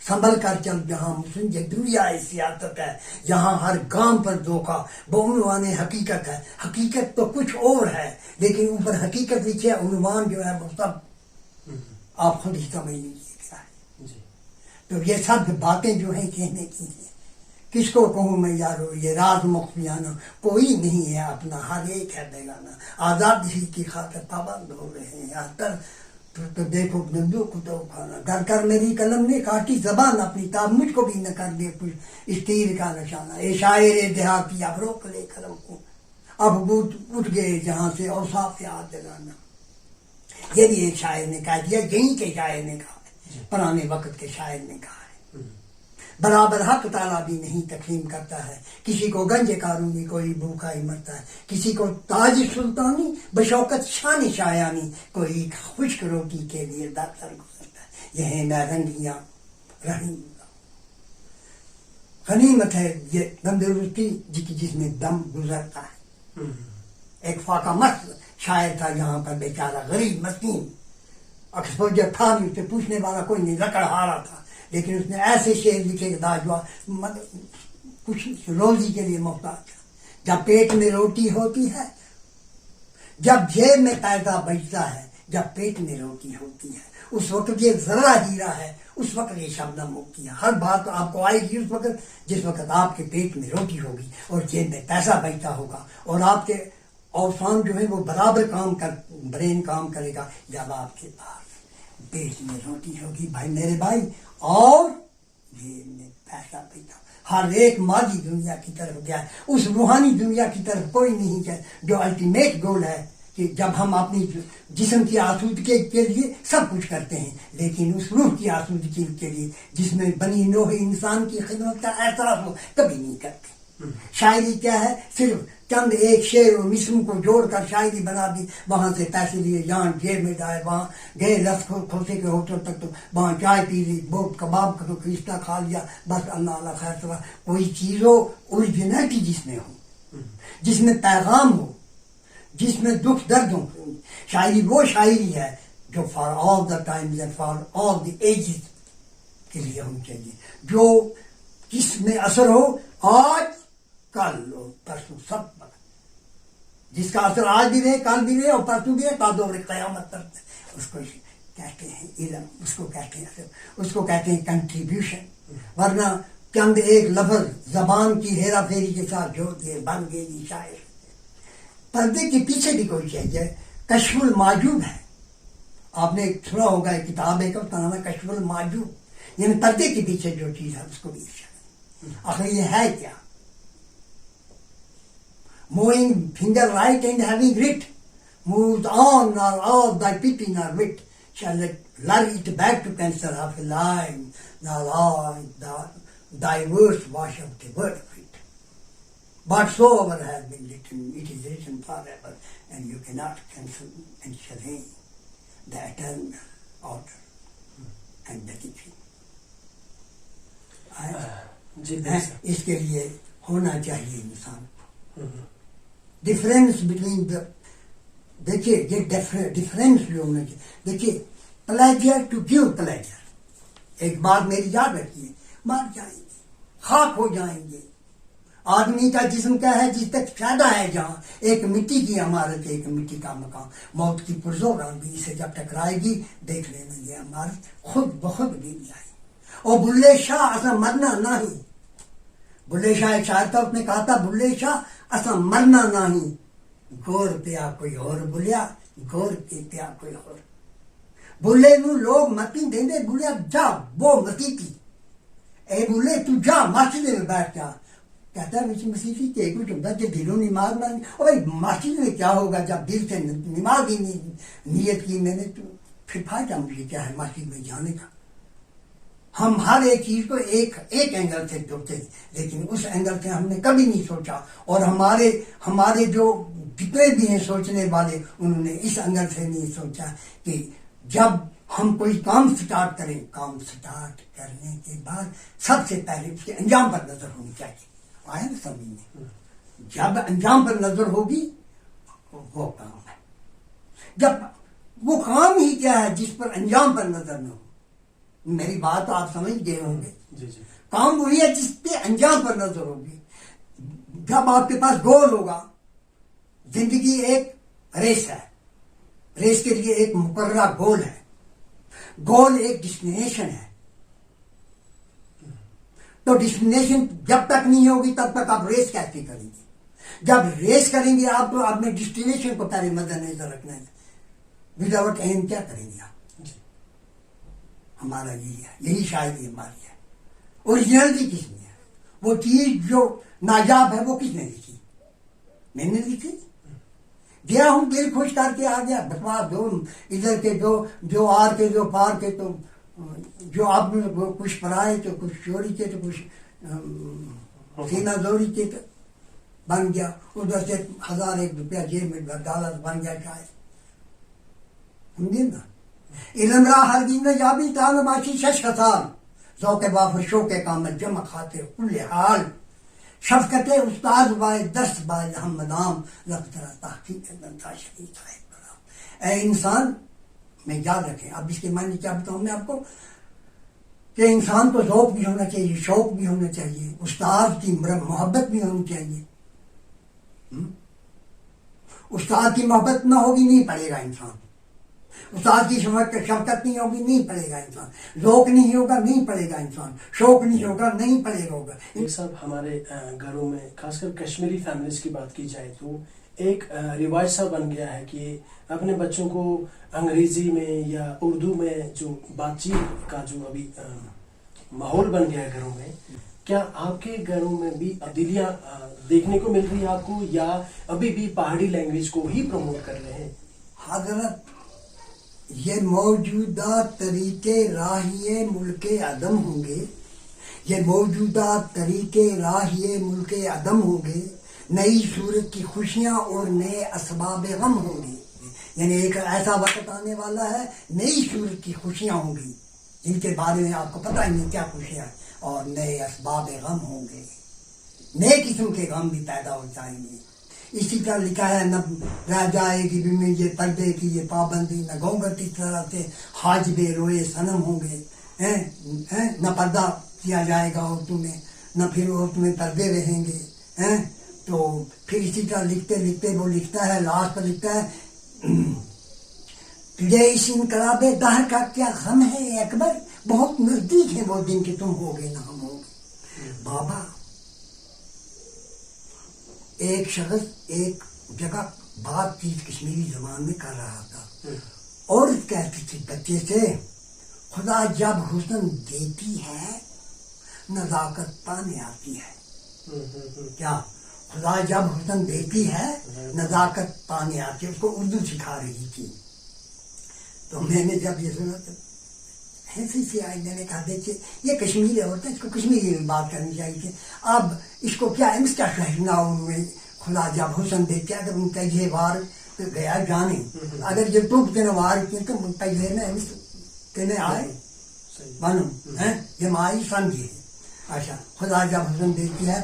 S1: سنبھل کر چل جہاں مسلم یہ دنیا سیاست ہے، جہاں ہر گام پر دھوکہ بعنوان حقیقت ہے. حقیقت تو کچھ اور ہے، لیکن اوپر حقیقت پیچھے عنوان جو ہے وہ سب آپ خود ہی سمجھ لیجیے کیا ہے. تو یہ سب باتیں جو ہیں کہنے کی ہیں. کس کو کہوں میں یارو یہ راز مخفیانہ، کوئی نہیں ہے اپنا، ہر ایک ہے بیگانہ. آزادی کی خاطر پابند ہو رہے ہیں یہاں تر، تو دیکھو بندو کو تو کھانا گھر کر میری قلم نے کاٹی زبان اپنی، تاب مجھ کو بھی نہ کر دے کچھ اس تیر کا نشانہ. اے شاعر دیہاتی اب روک لے قلم کو، اب بوت اٹھ گئے جہاں سے اوصاف یاد دلانا. یہ بھی ایک شاعر نے کہا دیا، یہیں کے شاعر نے کہا ہے، پرانے وقت کے شاعر نے کہا ہے. برابر حق تعالیٰ بھی نہیں تقسیم کرتا ہے، کسی کو گنج قارونی کوئی بھوکا ہی مرتا ہے، کسی کو تاج سلطانی بشوکت شان شایانی، کوئی خشک روٹی کے لیے در در گزرتا ہے. یہ ہیں رنگیاں رحیم غنیمت ہے یہ تندرستی جس میں دم گزرتا ہے. ایک فاقہ مست شاعر تھا یہاں پر، بیچارہ غریب مسکین، ایکسپوجر تھا نہیں، اسے پوچھنے والا کوئی نہیں، لکڑ ہارا تھا، لیکن اس نے ایسے شعر لکھے کچھ روزی کے لیے محتاج. جب پیٹ میں روٹی ہوتی ہے، جب جیب میں پیسہ بچتا ہے، جب پیٹ میں روٹی ہوتی ہے، اس وقت یہ ذرا ہیرا ہے، اس وقت یہ شبنم ہوتی ہے. ہر بات آپ کو آئے گی اس وقت جس وقت آپ کے پیٹ میں روٹی ہوگی اور جیب میں پیسہ بچتا ہوگا، اور آپ کے اوسان جو ہے وہ برابر برین کام کرے گا جب آپ کے پاس پیٹ میں روٹی ہوگی. بھائی میرے بھائی، اور جیب میں پیسہ بچتا. ہر ایک مادی دنیا کی طرف گیا ہے، اس روحانی دنیا کی طرف کوئی نہیں گیا، جو الٹیمیٹ گول ہے کہ جب ہم اپنی جسم کی آسودگی کے لیے سب کچھ کرتے ہیں، لیکن اس روح کی آسودگی کے لیے جس میں بنی نوع انسان کی خدمت کا احساس ہو کبھی نہیں کرتے. شاعری کیا ہے؟ صرف چند ایک شعر و مصروں کو جوڑ کر شاعری بنا دی، وہاں سے پیسے لیے، جان جیب میں جائے، وہاں گئے لفظ کھوسے کے ہوٹل تک، تو وہاں چائے پی لی، بہت کباب کا تو کھیستا کھا لیا، بس اللہ اللہ خیر سوا۔ کوئی چیز ہو اوریجنلٹی جس میں ہو، جس میں پیغام ہو، جس میں دکھ درد ہو۔ شاعری وہ شاعری ہے جو for all the times and for all the ages کے لیے ہونی چاہیے، جو جس میں اثر ہو آج کل اور پرسوں سب پر، جس کا اثر آج بھی رہے، کل بھی رہے اور پرسوں بھی رہے، تا دور قیامت تک۔ اس کو کہتے ہیں علم، اس کو کہتے ہیں اثر، اس کو کہتے ہیں کنٹریبیوشن۔ ورنہ چند ایک لفظ زبان کی ہیرا پھیری کے ساتھ جوڑ دیے، بن گئے جی شاعر۔ پردے کے پیچھے بھی کوئی چیز ہے، کشف المعجوب ہے۔ آپ نے سنا ہوگا ایک کتاب ہے، کا نام ہے کشف المعجوب، یعنی پردے کے پیچھے جو چیز ہے اس کو بھی آخر یہ ہے کیا؟ Moving finger right and having writ, moved on nor all thy pity nor wit, shall it lure it back to cancer of a line, thou lie, thy words wash up the word of it. Whatsoever has been written, it is written forever, and you cannot cancel and change the eternal order and the teaching. اس کے لیے ہونا چاہیے انسان کو difference between the, دیکھیے یہ difference جو ہونا چاہیے۔ دیکھیے پلیجر ٹو گیو پلیجر، ایک بات میری یاد رکھیے، مر جائیں گے، خاک ہو جائیں گے۔ آدمی کا جسم کیا ہے؟ جس تک فائدہ ہے، جہاں ایک مٹی کی عمارت، ایک مٹی کا مکان، موت کی پرزور آندھی سے جب ٹکرائے گی، دیکھ لینا یہ عمارت خود بخود گر جائے گی۔ اور بلے شاہ اصا مرنا نہیں، بلے شاہ ایک شاعر تھا، اس نے کہا تھا بلے شاہ اصا مرنا نہیں، گور پیا کوئی اور بلیا، گور کے پیا کوئی اور۔ بلے نو لوگ متی دیں دے، بلیا جا وہ متی تھی، اے بلے تو جا مسجد میں بیٹھ جا۔ کہتا ہے مسیحی کہ کچھ ہوتا کہ دلوں نماز نہ، اور بھائی مسجد میں کیا ہوگا جب دل سے نماز ہی نہیں نیت کی میں نے، تو پھر فائدہ مجھے کیا ہے مسجد میں جانے کا؟ ہم ہر ایک چیز کو ایک اینگل سے دیکھتے ہیں، لیکن اس اینگل سے ہم نے کبھی نہیں سوچا، اور ہمارے جو جتنے بھی ہیں سوچنے والے، انہوں نے اس اینگل سے نہیں سوچا کہ جب ہم کوئی کام سٹارٹ کریں، کام سٹارٹ کرنے کے بعد سب سے پہلے اس کے انجام پر نظر ہونی چاہیے۔ آیا نا سمجھ میں؟ جب انجام پر نظر ہوگی وہ کام ہے، جب وہ کام ہی کیا ہے جس پر انجام پر نظر نہ ہو۔ میری بات تو آپ سمجھ گئے ہوں گے، کام وہی ہے جس پہ انجام پر نظر ہوگی۔ جب آپ کے پاس گول ہوگا، زندگی ایک ریس ہے، ریس کے لیے ایک مقررہ گول ہے، گول ایک ڈسٹینیشن ہے، تو ڈسٹینیشن جب تک نہیں ہوگی تب تک آپ ریس کیسے کریں گے؟ جب ریس کریں گے آپ تو اپنے ڈسٹینیشن کو پہلے مد نظر رکھنا ہے، وداؤٹ ایم کیا کریں گے آپ؟ ہمارا یہی شاعری ہماری ہے۔ اوریجنلٹی کس میں ہے؟ وہ چیز جو نایاب ہے وہ کس نے لکھی؟ میں نے لکھی، گیا ہوں دل خوش کر کے آ گیا، بکواس دو ادھر کے جو آر کے جو پار کے، تو جو آپ نے کچھ پڑھائے تو کچھ چوری کے تو کچھ سینہ زوری کے، تو بن گیا ادھر سے 1001 روپیہ جیب میں ڈالر بن گیا شاید۔ سمجھے نا؟ علم را ہر دین یابی تان باشی شش خسال، ذوق وافر شوق کامل جمع خاطر کل حال، شفقت استاد بائے درس بائے ہمدام، لفترا تحقیق بنتا شریف صاحب۔ اے انسان، میں یاد رکھیں، اب اس کے معنی کیا بتاؤں میں آپ کو، کہ انسان کو ذوق بھی ہونا چاہیے، شوق بھی ہونا چاہیے، استاد کی محبت بھی ہونی چاہیے۔ استاد کی محبت نہ ہوگی نہیں پڑھے گا انسان، استاد کی شفقت نہیں ہوگی نہیں پڑھے گا انسان، ذوق نہیں ہوگا نہیں پڑھے گا انسان، شوق نہیں ہوگا نہیں پڑھے گا۔
S2: ایک صاحب ہمارے گھروں میں خاص کر کشمیری فیملیز کی بات کی جائے تو ایک رواج سا بن گیا ہے کہ اپنے بچوں کو انگریزی میں یا اردو میں جو بات چیت کا جو ابھی ماحول بن گیا ہے گھروں میں، کیا آپ کے گھروں میں بھی تبدیلیاں دیکھنے کو مل رہی ہے آپ کو، یا ابھی بھی پہاڑی لینگویج کو ہی پروموٹ کر رہے ہیں؟
S1: حضرت، یہ موجودہ طریقے راہی ملک عدم ہوں گے، یہ موجودہ طریقے راہ یہ ملک عدم ہوں گے، نئی صورت کی خوشیاں اور نئے اسباب غم ہوں گے. یعنی ایک ایسا وقت آنے والا ہے، نئی صورت کی خوشیاں ہوں گی جن کے بارے میں آپ کو پتہ ہی نہیں کیا خوشیاں ہیں، اور نئے اسباب غم ہوں گے، نئے قسم کے غم بھی پیدا ہو جائیں گے. اسی طرح لکھا ہے، نہ رہ جائے گی بھی میں یہ پردے کی یہ پابندی، نہ گھونگھٹ اس طرح سے حاجب روئے صنم ہوں گے، نہ پردہ کیا جائے گا عورتوں میں، نہ پھر عورتوں میں پردے رہیں گے. تو پھر اسی طرح لکھتے لکھتے وہ لکھتا ہے، لاسٹ پر لکھتا ہے، تجھے اس انقلاب دہر کا کیا غم ہے اے اکبر، بہت نزدیک ہے وہ دن کہ تم ہوگے نہ ہم ہوگے. بابا، ایک شخص ایک جگہ بات چیت کشمیری زبان میں کر رہا تھا، اور کہتی تھی بچے سے، خدا جب حسن دیتی ہے نزاکت پانے آتی ہے. کیا؟ خدا جب حسن دیتی ہے نزاکت پانے آتی ہے. اس کو اردو سکھا رہی تھی. تو میں نے جب یہ سنا تو ایسی سی آئی، میں نے کہا دیکھیے یہ کشمیری عورت ہے، اس کو کشمیری میں بات کرنی چاہیے تھی. اب اس کو کیا ہے، کیا کہنا میں خدا جب حسن دیتی ہے، اگر ان کا یہ وار گیا جانے، اگر یہ ٹوپ کے وار کی تو پہلے میں کہنے آئے بنو یہ مائی سمجھے. اچھا، خدا جب حسن دیتی ہے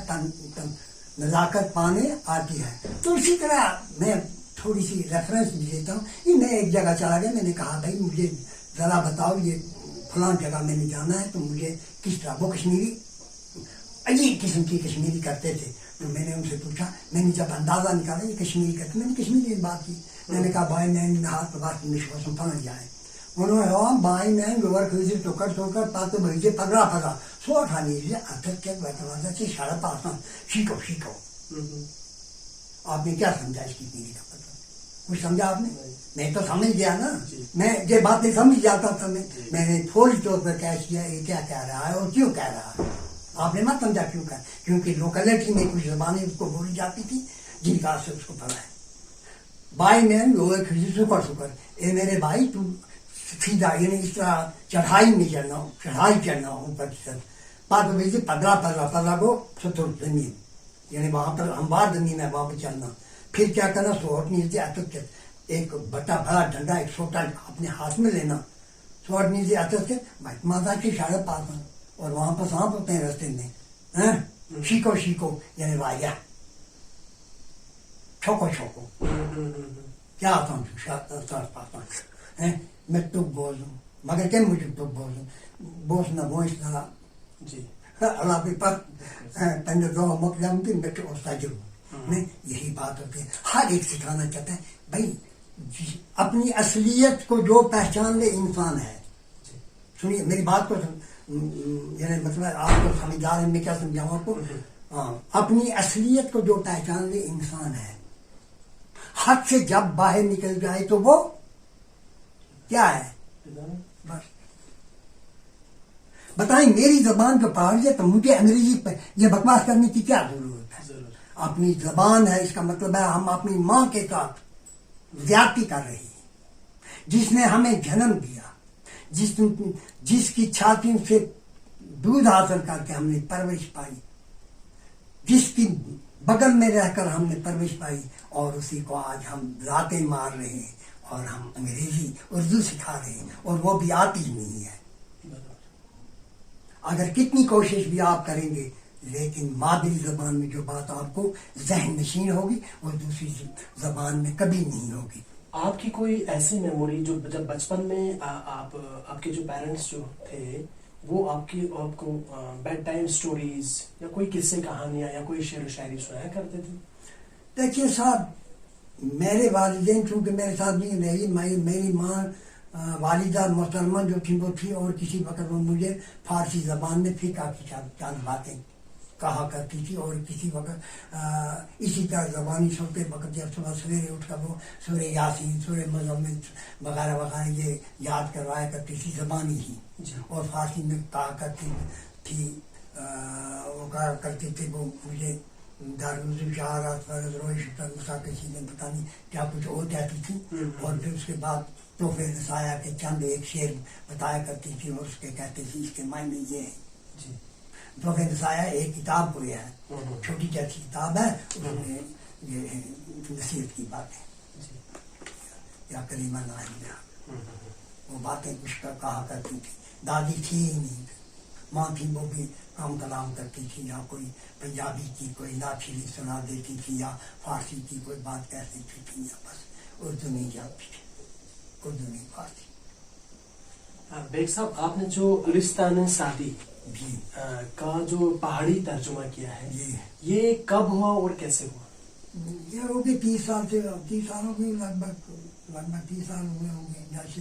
S1: نزاکت پانے آتی ہے. تو اسی طرح میں تھوڑی سی ریفرنس بھی دیتا ہوں. میں ایک جگہ چلا گیا، میں نے کہا بھائی مجھے ذرا بتاؤ یہ فلاں جگہ میں نے جانا ہے، تو مجھے کس طرح، وہ کشمیری عجیب قسم کی کشمیری کرتے تھے. تو میں نے ان سے پوچھا، میں نے جب اندازہ نکالا یہ کشمیری کرتے، میں نے کشمیری میں بات کی. میں نے کہا بھائی میں ہاتھ پہ بات مشکل پہنچ جائے. انہوں نے کہا بھائی میں گور کھیزی ٹوکر ٹوکر پاتو بھیجے پگڑا پگڑا سو اٹھانی سے اتر کے بیٹھا سے سارا پاساں سیکھو سیکھو. آپ نے کیا سمجھا اس کی پیڑھی کا پتہ؟ کچھ سمجھا آپ نے؟ میں تو سمجھ گیا نا، میں یہ باتیں سمجھ جاتا تھا. میں نے فوری طور پر کیش کیا یہ کیا کہہ رہا ہے اور کیوں کہہ رہا ہے. آپ نے مت سمجھا کیوں کہا، کیونکہ لوکلٹی میں کچھ زبانیں اس کو بولی جاتی تھی جن کا اثر اس کو پڑا ہے. بھائی میں لوہے کھڑی سکر سکر، اے میرے بھائی تو سیدھا، یعنی اس طرح چڑھائی میں چڑھنا ہو، چڑھائی چڑھنا ہو اوپر کی طرف. پاک بھیجے پگڑا پگڑا پگڑا کو ستر زمین، یعنی وہاں پر ہموار زمین ہے وہاں پہ چلنا. پھر کیا کرنا، سوٹ نیچے اتر ایک بڑا بڑا ڈنڈا ایک چھوٹا اپنے ہاتھ میں لینا، سوٹ نیچے اتر کے ماتا کے اشارے پاس، اور وہاں پر سانپ ہوتے ہیں رستے میں، شیکو شیکو یعنی وایا چھوکو چھوکو. کیا آتا ہوں میں ٹک بولوں مگر کیا مجھے ٹک بولوں بوس نہ بوس نہ جی اللہ بھی پر پہلے دو مک جاؤں گی میں تو تجربہ میں یہی بات ہوتی ہے. ہر ایک سکھانا چاہتا ہے بھائی اپنی اصلیت کو جو پہچان لے انسان ہے. سنیے میری بات کو، یعنی مطلب آپ کو سمجھدار ہے میں کیا سمجھاؤں آپ کو. اپنی اصلیت کو جو پہچان لے انسان ہے، حد سے جب باہر نکل جائے تو وہ کیا ہے. بس بتائیں میری زبان جو پڑھ لیا تو مجھے انگریزی پہ یہ بکواس کرنے کی کیا ضرورت ہے. اپنی زبان ہے، اس کا مطلب ہے ہم اپنی ماں کے ساتھ زیادتی کر رہی ہیں، جس نے ہمیں جنم دیا، جس کی چھاتیوں سے دودھ حاصل کر کے ہم نے پرورش پائی، جس کی بغل میں رہ کر ہم نے پرورش پائی، اور اسی کو آج ہم لاتیں مار رہے ہیں اور ہم انگریزی اردو سکھا رہے ہیں، اور وہ بھی آتی نہیں ہے. اگر کتنی کوشش بھی آپ کریں گے لیکن مادری زبان میں جو بات آپ کو ذہن نشین ہوگی وہ دوسری زبان میں کبھی نہیں ہوگی.
S2: آپ کی کوئی ایسی میموری جو جب بچپن میں آپ کے جو پیرنٹس جو تھے وہ آپ کو بیڈ ٹائم سٹوریز یا کوئی قصے کہانیاں یا کوئی شعر و شاعری سنایا کرتے تھے؟
S1: دیکھیے صاحب، میرے والدین چونکہ میرے ساتھ نہیں رہی، میری ماں والدہ محترمہ جو تھی وہ تھی، اور کسی وقت وہ مجھے فارسی زبان میں فقہ کی چند باتیں کہا کرتی تھی، اور کسی وقت اسی طرح زبانی سوتے وقت جب صبح سویرے اٹھ کر وہ سورہ یاسین، سورہ مزمل وغیرہ وغیرہ یہ یاد کروایا کرتی تھی زبانی ہی. اور فارسی میں کہا کرتی تھی، وہ کہا کرتی تھی وہ مجھے دارالعلوم شہارت فرض روش مساقسی میں پتہ نہیں کیا کچھ اور کہتی تھی. اور پھر اس کے بعد تحفے رسایا کے چند ایک شعر بتایا کرتی تھی، اور اس کے کہتے تھی اس کے معنی یہ ہے. تو پھر دسایا ایک کتاب کو ہے چھوٹی جیسی کتاب ہے اس میں یہ نصیحت کی باتیں یا کریمہ ناہیہ وہ باتیں کچھ کہا کرتی تھی. دادی تھی ہی نہیں, ماں تھی وہ بھی کام کلام کرتی تھی, یا کوئی پنجابی کی کوئی نعت شریف سنا دیتی تھی یا فارسی کی کوئی بات کہہ دیتی تھی, یا بس اردو نہیں جانتی تھی, اردو نہیں فارسی.
S2: بیگ صاحب آپ نے جو رشتہ شادی
S1: جی
S2: کا جو پہاڑی ترجمہ کیا ہے
S1: جی
S2: یہ کب ہوا اور کیسے ہوا؟
S1: یہ ہو گئی 30 سال سے, 30 سال ہو گئی لگ بھگ 30 سال ہوئے ہوں گے. جیسے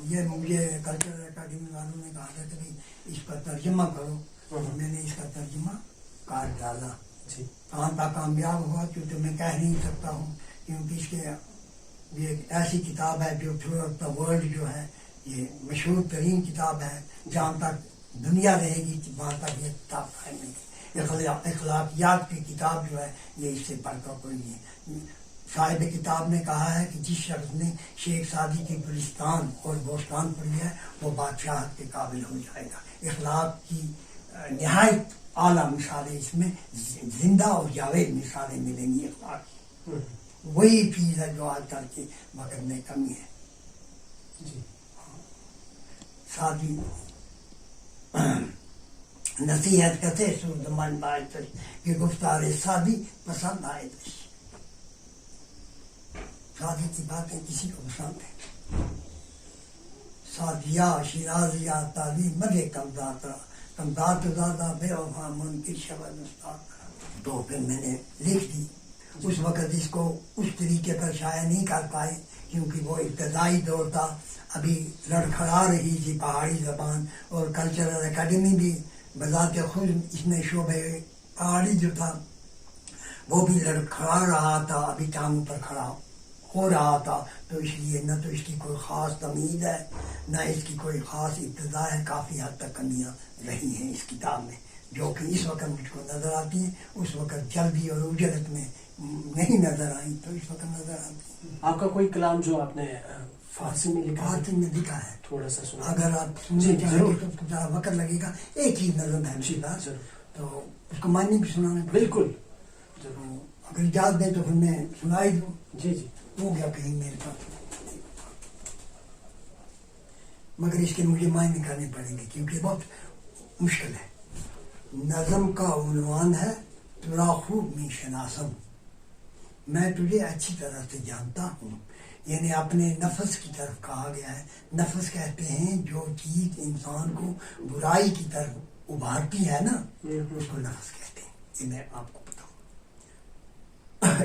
S1: یہ مجھے کلچرل اکیڈمی والوں نے کہا تھا کہ بھائی اس کا ترجمہ کرو, میں نے اس کا ترجمہ کاٹ ڈالا. کہاں تک کامیاب ہوا کیونکہ میں کہہ نہیں سکتا ہوں, کیونکہ اس کے یہ ایک ایسی کتاب ہے جو تھرو آؤٹ دا ورلڈ جو ہے یہ مشہور ترین کتاب ہے. جہاں تک دنیا رہے گی وہاں تک یہ کتاب قائم نہیں. اخلاقیات کی کتاب جو ہے یہ اس سے پڑھ کر کوئی نہیں. صاحب کتاب نے کہا ہے کہ جس شخص نے شیخ سعدی کی گلستان اور بوستان پڑھی ہے وہ بادشاہت کے قابل ہو جائے گا. اخلاق کی نہایت اعلیٰ مثالیں اس میں زندہ اور جاوید مثالیں ملیں گی. اخلاق کی وہی چیز ہے جو آج کل کے وقت میں کمی ہے. سادی نصیحت کتے سود من بائے کہ گفتار سادی پسند آئے تھی. شادی کی باتیں کسی کو پسند ہے. سادیا شیرازیا تعلیم مدے کمدار تو زیادہ بے وفا منکر شبد استاد. تو پھر میں نے لکھ دی. اس وقت اس کو اس طریقے پر شائع نہیں کر پائے کیونکہ وہ ابتدائی دور تھا. ابھی لڑکھڑا رہی تھی پہاڑی زبان, اور کلچرل اکیڈمی بھی بذات خود اس میں شعبہ پہاڑی جو تھا وہ بھی لڑکھڑا رہا تھا, ابھی ٹانگوں پر کھڑا ہو رہا تھا. تو اس لیے نہ تو اس کی کوئی خاص تمیز ہے نہ اس کی کوئی خاص ابتدا ہے. کافی حد تک کمیاں رہی ہیں اس کتاب میں جو کہ اس وقت مجھ کو نظر آتی ہیں. اس وقت جلدی اور اجلت میں نہیں نظر آئی تو اس وقت نظر آتی ہیں.
S2: آپ کا کوئی کلام جو آپ نے فارسی میں لکھا ہے؟
S1: فارسی میں لکھا ہے,
S2: تھوڑا سا سنا.
S1: اگر آپ سننا چاہیں گے تو ذرا وقت لگے گا. ایک ہی نظم ہے میرے پاس تو اس کو معنی بھی سنانا
S2: بالکل.
S1: اگر اجازت دیں تو پھر میں سنائی دوں.
S2: جی جی
S1: ہو گیا کہیں میرے پاس, مگر اس کے مجھے معنی کرنے پڑیں گے کیونکہ بہت مشکل ہے. نظم کا عنوان ہے ترا خوب میں شناسم. میں تجھے اچھی طرح سے جانتا ہوں. یعنی اپنے نفس کی طرف کہا گیا ہے. نفس کہتے ہیں جو چیز انسان کو برائی کی طرف ابھارتی ہے نا, اس کو نفس کہتے ہیں. یہ میں آپ کو بتاؤں.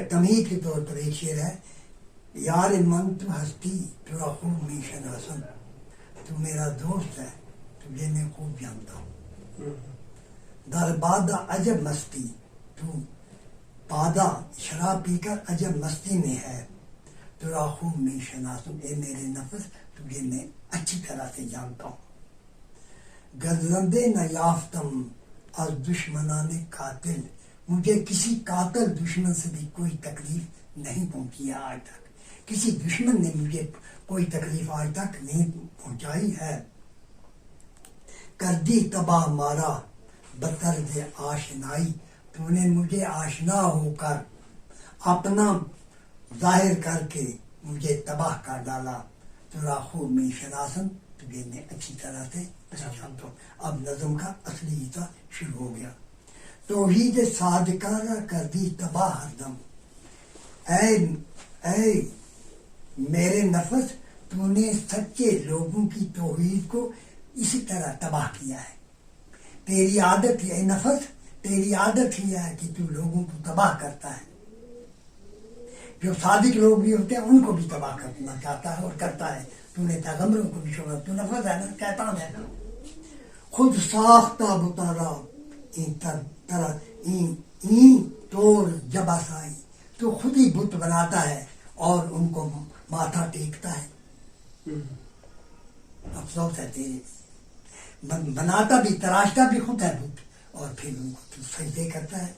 S1: تمہید کے طور پر ایک شعر ہے, یار من تو ہستی ترا خوب میں شناسم. تو میرا دوست ہے تجھے میں خوب جانتا ہوں. در بادہ عجب مستی تو بادہ شراب پی کر عجب مستی میں ہے. ترا خوب میں شناسم, اے میرے نفس تجھے میں اچھی طرح سے جانتا ہوں. گزندے نہ یافتم از دشمنان قاتل. مجھے کسی قاتل دشمن سے بھی کوئی تکلیف نہیں پہنچی ہے آج تک. کسی دشمن نے مجھے کوئی تکلیف آج تک نہیں پہنچائی ہے. کر دی تباہ مارا بطرز آشنائی. تو نے مجھے آشنا ہو کر اپنا ظاہر کر کے مجھے تباہ کر ڈالا. ترا خوب میں شناسم, تجھے میں اچھی طرح سے جانتا ہوں. اب نظم کا اصلی حصہ شروع ہو گیا. توحید صادقہ کر دی تباہ ہر دم. اے میرے نفس, تو نے سچے لوگوں کی توحید کو اسی طرح تباہ کیا ہے. تیری عادت ہے نفس, تیری عادت ہی ہے کہ تو لوگوں کو تباہ کرتا ہے. جو صادق لوگ بھی ہوتے ہیں ان کو بھی تباہ کرنا چاہتا ہے اور کرتا ہے. تو نے پیغمبروں کو بھی چھوڑا. تو نفس ہے نا, شیطان ہے نا. خود ساختہ بتارا توڑ جب آسائی. تو خود ہی بت بناتا ہے اور ان کو ماتھا ٹیکتا ہے. افسوس ہے تیرے, بناتا بھی تراشتا بھی خود ہے بت اور پھر ان کو تو سجدے کرتا ہے.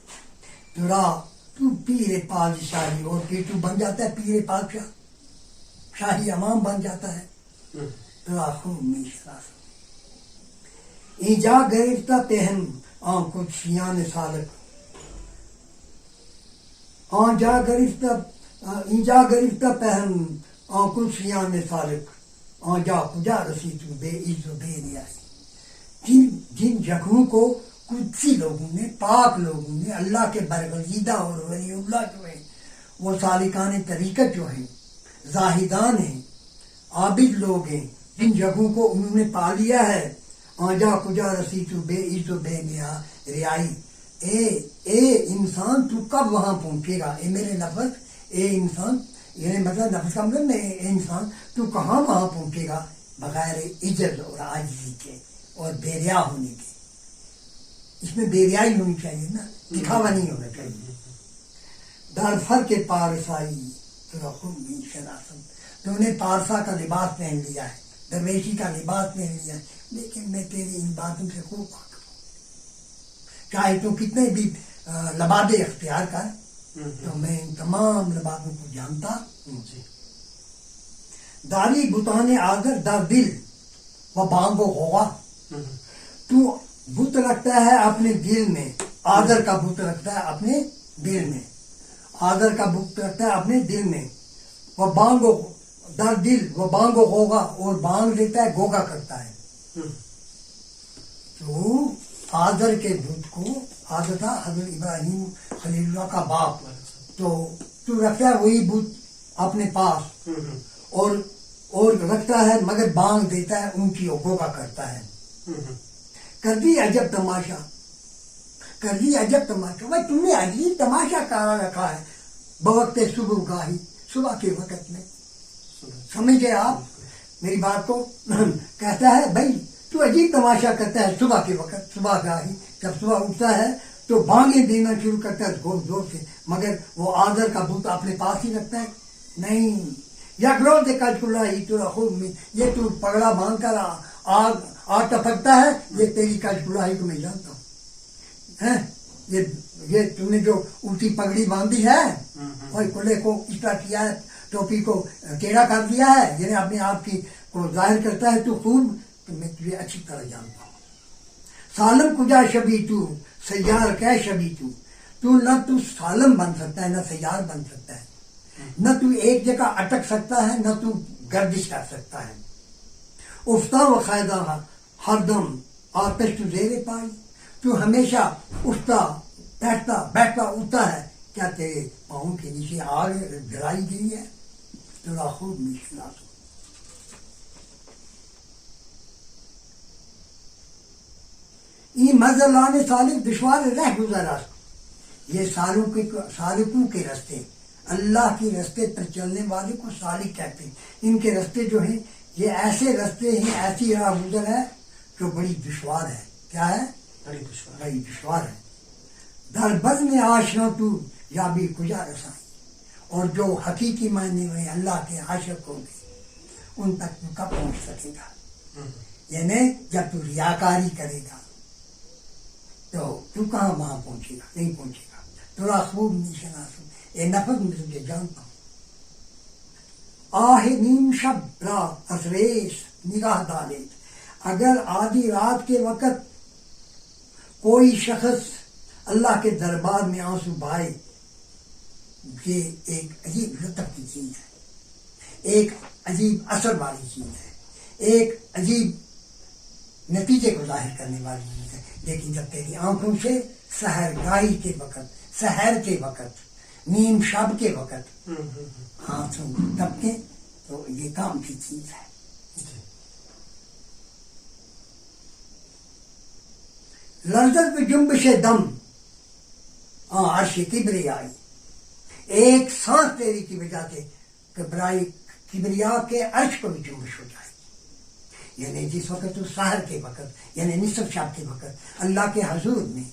S1: تو پیر پادشاہی اور پھر تو بن جاتا ہے پیر پادشاہ, شاہی امام بن جاتا ہے. ترا خوب میں شناسم. اینجا گرفتہ پہن قدسیان سالک آنجا گرفتہ پہن قدسیان سالک آنجا کجا رسی تو بے عز و بے نیاز. جن جگہوں کو قدسی لوگوں نے، پاک لوگوں نے، اللہ کے برگزیدہ اور ولی اللہ جو ہے، وہ سالکان طریقت جو ہیں، زاہدان ہیں، عابد لوگ ہیں، جن جگہوں کو انہوں نے پا لیا ہے، آنجا کجا رسی تو بے عز و بے نیاز ریائی. اے انسان تو کب وہاں پہنچے گا؟ اے میرے لفظ، اے انسان، یعنی مطلب لفظ کا مطلب اے انسان تو کہاں وہاں پہنچے گا بغیر عجز اور عاجزی کے اور بے ریا ہونے کے. اس میں بے ریائی ہونی چاہیے نا، دکھاوا نہیں ہونا چاہیے. در فر کے پارسائی ترا خوب نہیں شناسم. تو نے پارسا کا لباس پہن لیا ہے، درویشی کا لباس پہن لیا ہے، لیکن میں تیری ان باتوں سے خوب واقف ہوں. چاہے تو کتنے بھی لبادے اختیار کر، تو میں ان تمام لبادوں کو جانتا ہوں. داری بتانے آگر در دل و بانگ و غوغا. تو بت رکھتا ہے اپنے دل میں، آدر کا بت رکھتا ہے اپنے دل میں، آدر کا بت رکھتا ہے اپنے دل میں. وہ بانگ و در دل وہ بانگ و غوغا، اور بانگ دیتا ہے، گوگا کرتا ہے. تو آدر کے بت کو، آدر تھا حضرت ابراہیم خلیل اللہ کا باپ، تو رکھتا ہے وہی بت اپنے پاس، اور رکھتا ہے مگر بانگ دیتا ہے اونچی، اور گوگا کرتا ہے. کر دی عجب تماشا، کر دی عجب تماشا. بھائی تم نے عجیب تماشا کرا رکھا ہے بوقت صبح گاہی، صبح کے وقت میں. سمجھے آپ میری بات کو؟ کہتا ہے بھائی تو عجیب تماشا کرتا ہے صبح کے وقت، صبح گاہی. جب صبح اٹھتا ہے تو بانگیں دینا شروع کرتا ہے زور زور سے، مگر وہ آدر کا بت اپنے پاس ہی رکھتا ہے. نہیں، یک روز کج کلا ہی تو خوب میں، یہ تو پگڑا باندھ کر آگ ٹپکتا ہے، یہ تیری کج کلاہی کو میں جانتا ہوں. یہ تم نے جو الٹی پگڑی باندھی ہے اور کلے کو اس طرح کیا ہے، ٹوپی کو ٹیڑھا کر دیا ہے، یعنی اپنے آپ کی کو ظاہر کرتا ہے تو خوب، تو میں تجھے اچھی طرح جانتا ہوں. سالم کجا شبی تو سیار کہ شبی تو نہ تو سالم بن سکتا ہے، نہ سیار بن سکتا ہے، نہ تو ایک جگہ اٹک سکتا ہے، نہ تو گردش کر سکتا ہے. افتا و قاعدہ ہر دم آتش تو زیر پائی. تو ہمیشہ اٹھتا بیٹھتا اٹھتا ہے، کیا تیرے پاؤں کے نیچے آگ جلائی گئی ہے؟ تھوڑا خوب مشکلات ہو. یہ مزہ لانے سالک دشوار رہ گزرا. یہ سالکوں کے رستے، اللہ کے رستے پر چلنے والے کو سالک کہتے ہیں. ان کے رستے جو ہیں یہ ایسے رستے ہیں، ایسی راہ گزر ہے جو بڑی دشوار ہے. کیا ہے؟ بڑی دشوار ہے. در بز میں آشنا تو یا بھی کجا رسائی. اور جو حقیقی معنی میں اللہ کے عاشق ہوں گے ان تک تو کب پہنچ سکے گا؟ یعنی جب تو ریاکاری کرے گا تو کہاں وہاں پہنچے گا؟ نہیں پہنچے گا. تھوڑا خوب نہیں شناسوں، اے نفس میں تجھے جانتا ہوں. آہ نیم شب را از ریش نگاہ دارید. اگر آدھی رات کے وقت کوئی شخص اللہ کے دربار میں آنسو بہائے، یہ ایک عجیب لطف کی چیز ہے، ایک عجیب اثر والی چیز ہے، ایک عجیب نتیجے کو ظاہر کرنے والی چیز ہے. لیکن جب تیری آنکھوں سے سحر گاہی کے وقت، سحر کے وقت، نیم شب کے وقت آنسو ٹپکے، تو یہ کام کی چیز ہے. لرزت پہ جنبش دم عرش کبریائی. ایک سانس تیری کی وجہ سے کبریا کے عرش کو بھی جنبش ہو جائے گی. یعنی جس وقت تو سحر کے وقت، یعنی نصف شب کے وقت اللہ کے حضور میں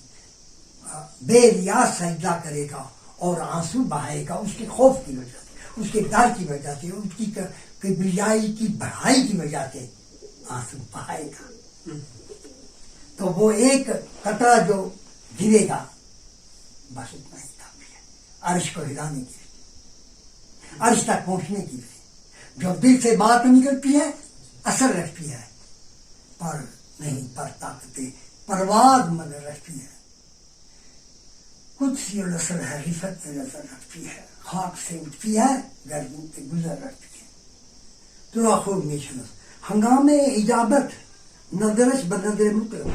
S1: بے ریاض سجدہ کرے گا اور آنسو بہائے گا، اس کے خوف کی وجہ سے، اس کے ڈر کی وجہ سے، اس کی کبریائی کی بڑائی کی وجہ سے آنسو بہائے گا. تو وہ ایک قطرہ جو گرے گا، بس اتنا ہی کافی ہے عرش کو ہلانے کے لیے، عرش تک پہنچنے کے لیے. جو دل سے بات نکلتی ہے اثر رکھتی ہے، پر نہیں پر طاقت پرواز مدر رکھتی ہے، قدسی الاسر حریفت میں نظر رکھتی ہے، خاک سے اٹھتی ہے، گردن سے گزر رکھتی ہے. تو خوب میشنس ہنگام اجابت نظرش بنظر مطلق،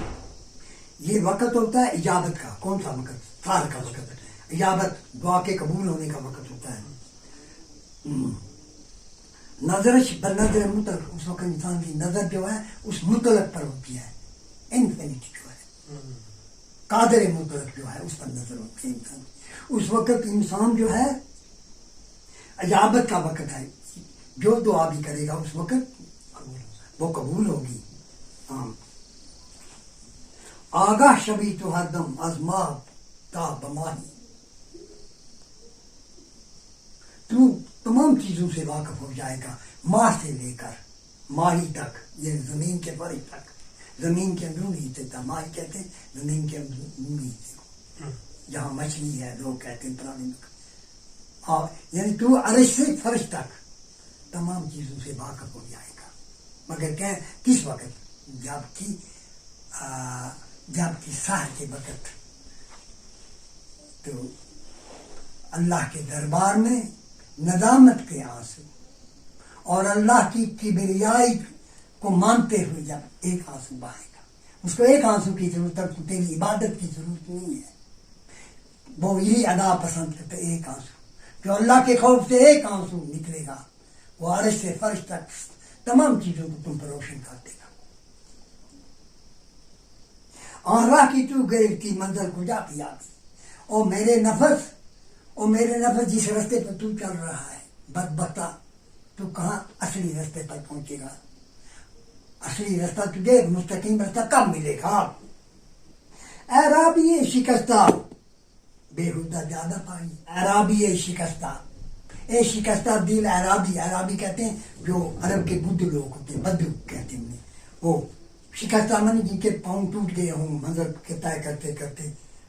S1: یہ وقت ہوتا ہے اجابت کا. کون سا وقت؟ سال کا وقت. اجابت دعا کے قبول ہونے کا وقت ہوتا ہے. نظرش بنظر مطلق، اس وقت انسان کی نظر جو ہے اس مطلق پر ہوتی ہے. انفینٹی جو ہے، قادر مطلق جو ہے اس پر نظر ہوتی ہے انسان. اس وقت انسان جو ہے اجابت کا وقت ہے، جو دعا بھی کرے گا اس وقت وہ قبول ہوگی. آگاہ شبی تو ہر دم از ماہ تا بماہی، تو تمام چیزوں سے واقف ہو جائے گا، ماہ سے لے کر ماہی تک، یہ زمین کے فرش تک. زمین کے اندرونی حصے تھا ماہی کہتے ہیں، زمین کے اندرونی حصے کو جہاں مچھلی ہے لوگ کہتے ہیں پرانے لوگ. یعنی تو عرش سے فرش تک تمام چیزوں سے واقف ہو جائے گا. مگر کس وقت؟ جب کی سحر کے وقت تو اللہ کے دربار میں ندامت کے آنسو اور اللہ کی کبریائی کو مانتے ہوئے جب ایک آنسو بہائے گا. اس کو ایک آنسو کی ضرورت ہے، تیری عبادت کی ضرورت نہیں ہے. وہ یہی ادا پسند کرتے، ایک آنسو جو اللہ کے خوف سے ایک آنسو نکلے گا، وہ عرش سے فرش تک تمام چیزوں کو تم پر روشن کر دے گا. اور راہ کی تو گئی کی منزل کو جاتی آتی، او میرے نفس جس راستے پر تو چل رہا ہے بدبختا، تو کہاں اصلی راستے پر پہنچے گا؟ اصلی راستہ تجھے مستقیم راستہ کب ملے گا؟ اعرابی شکستہ بےہودہ زیادہ پائی. اعرابی شکستہ، اے شکستہ دل. عرابی کہتے ہیں جو عرب کے بدھ لوگ ہوتے ہیں، بدو کہتے ہیں انہیں. وہ شکستہ من جن کے پاؤں ٹوٹ گئے ہوں منزل کے طے کرتے کرتے.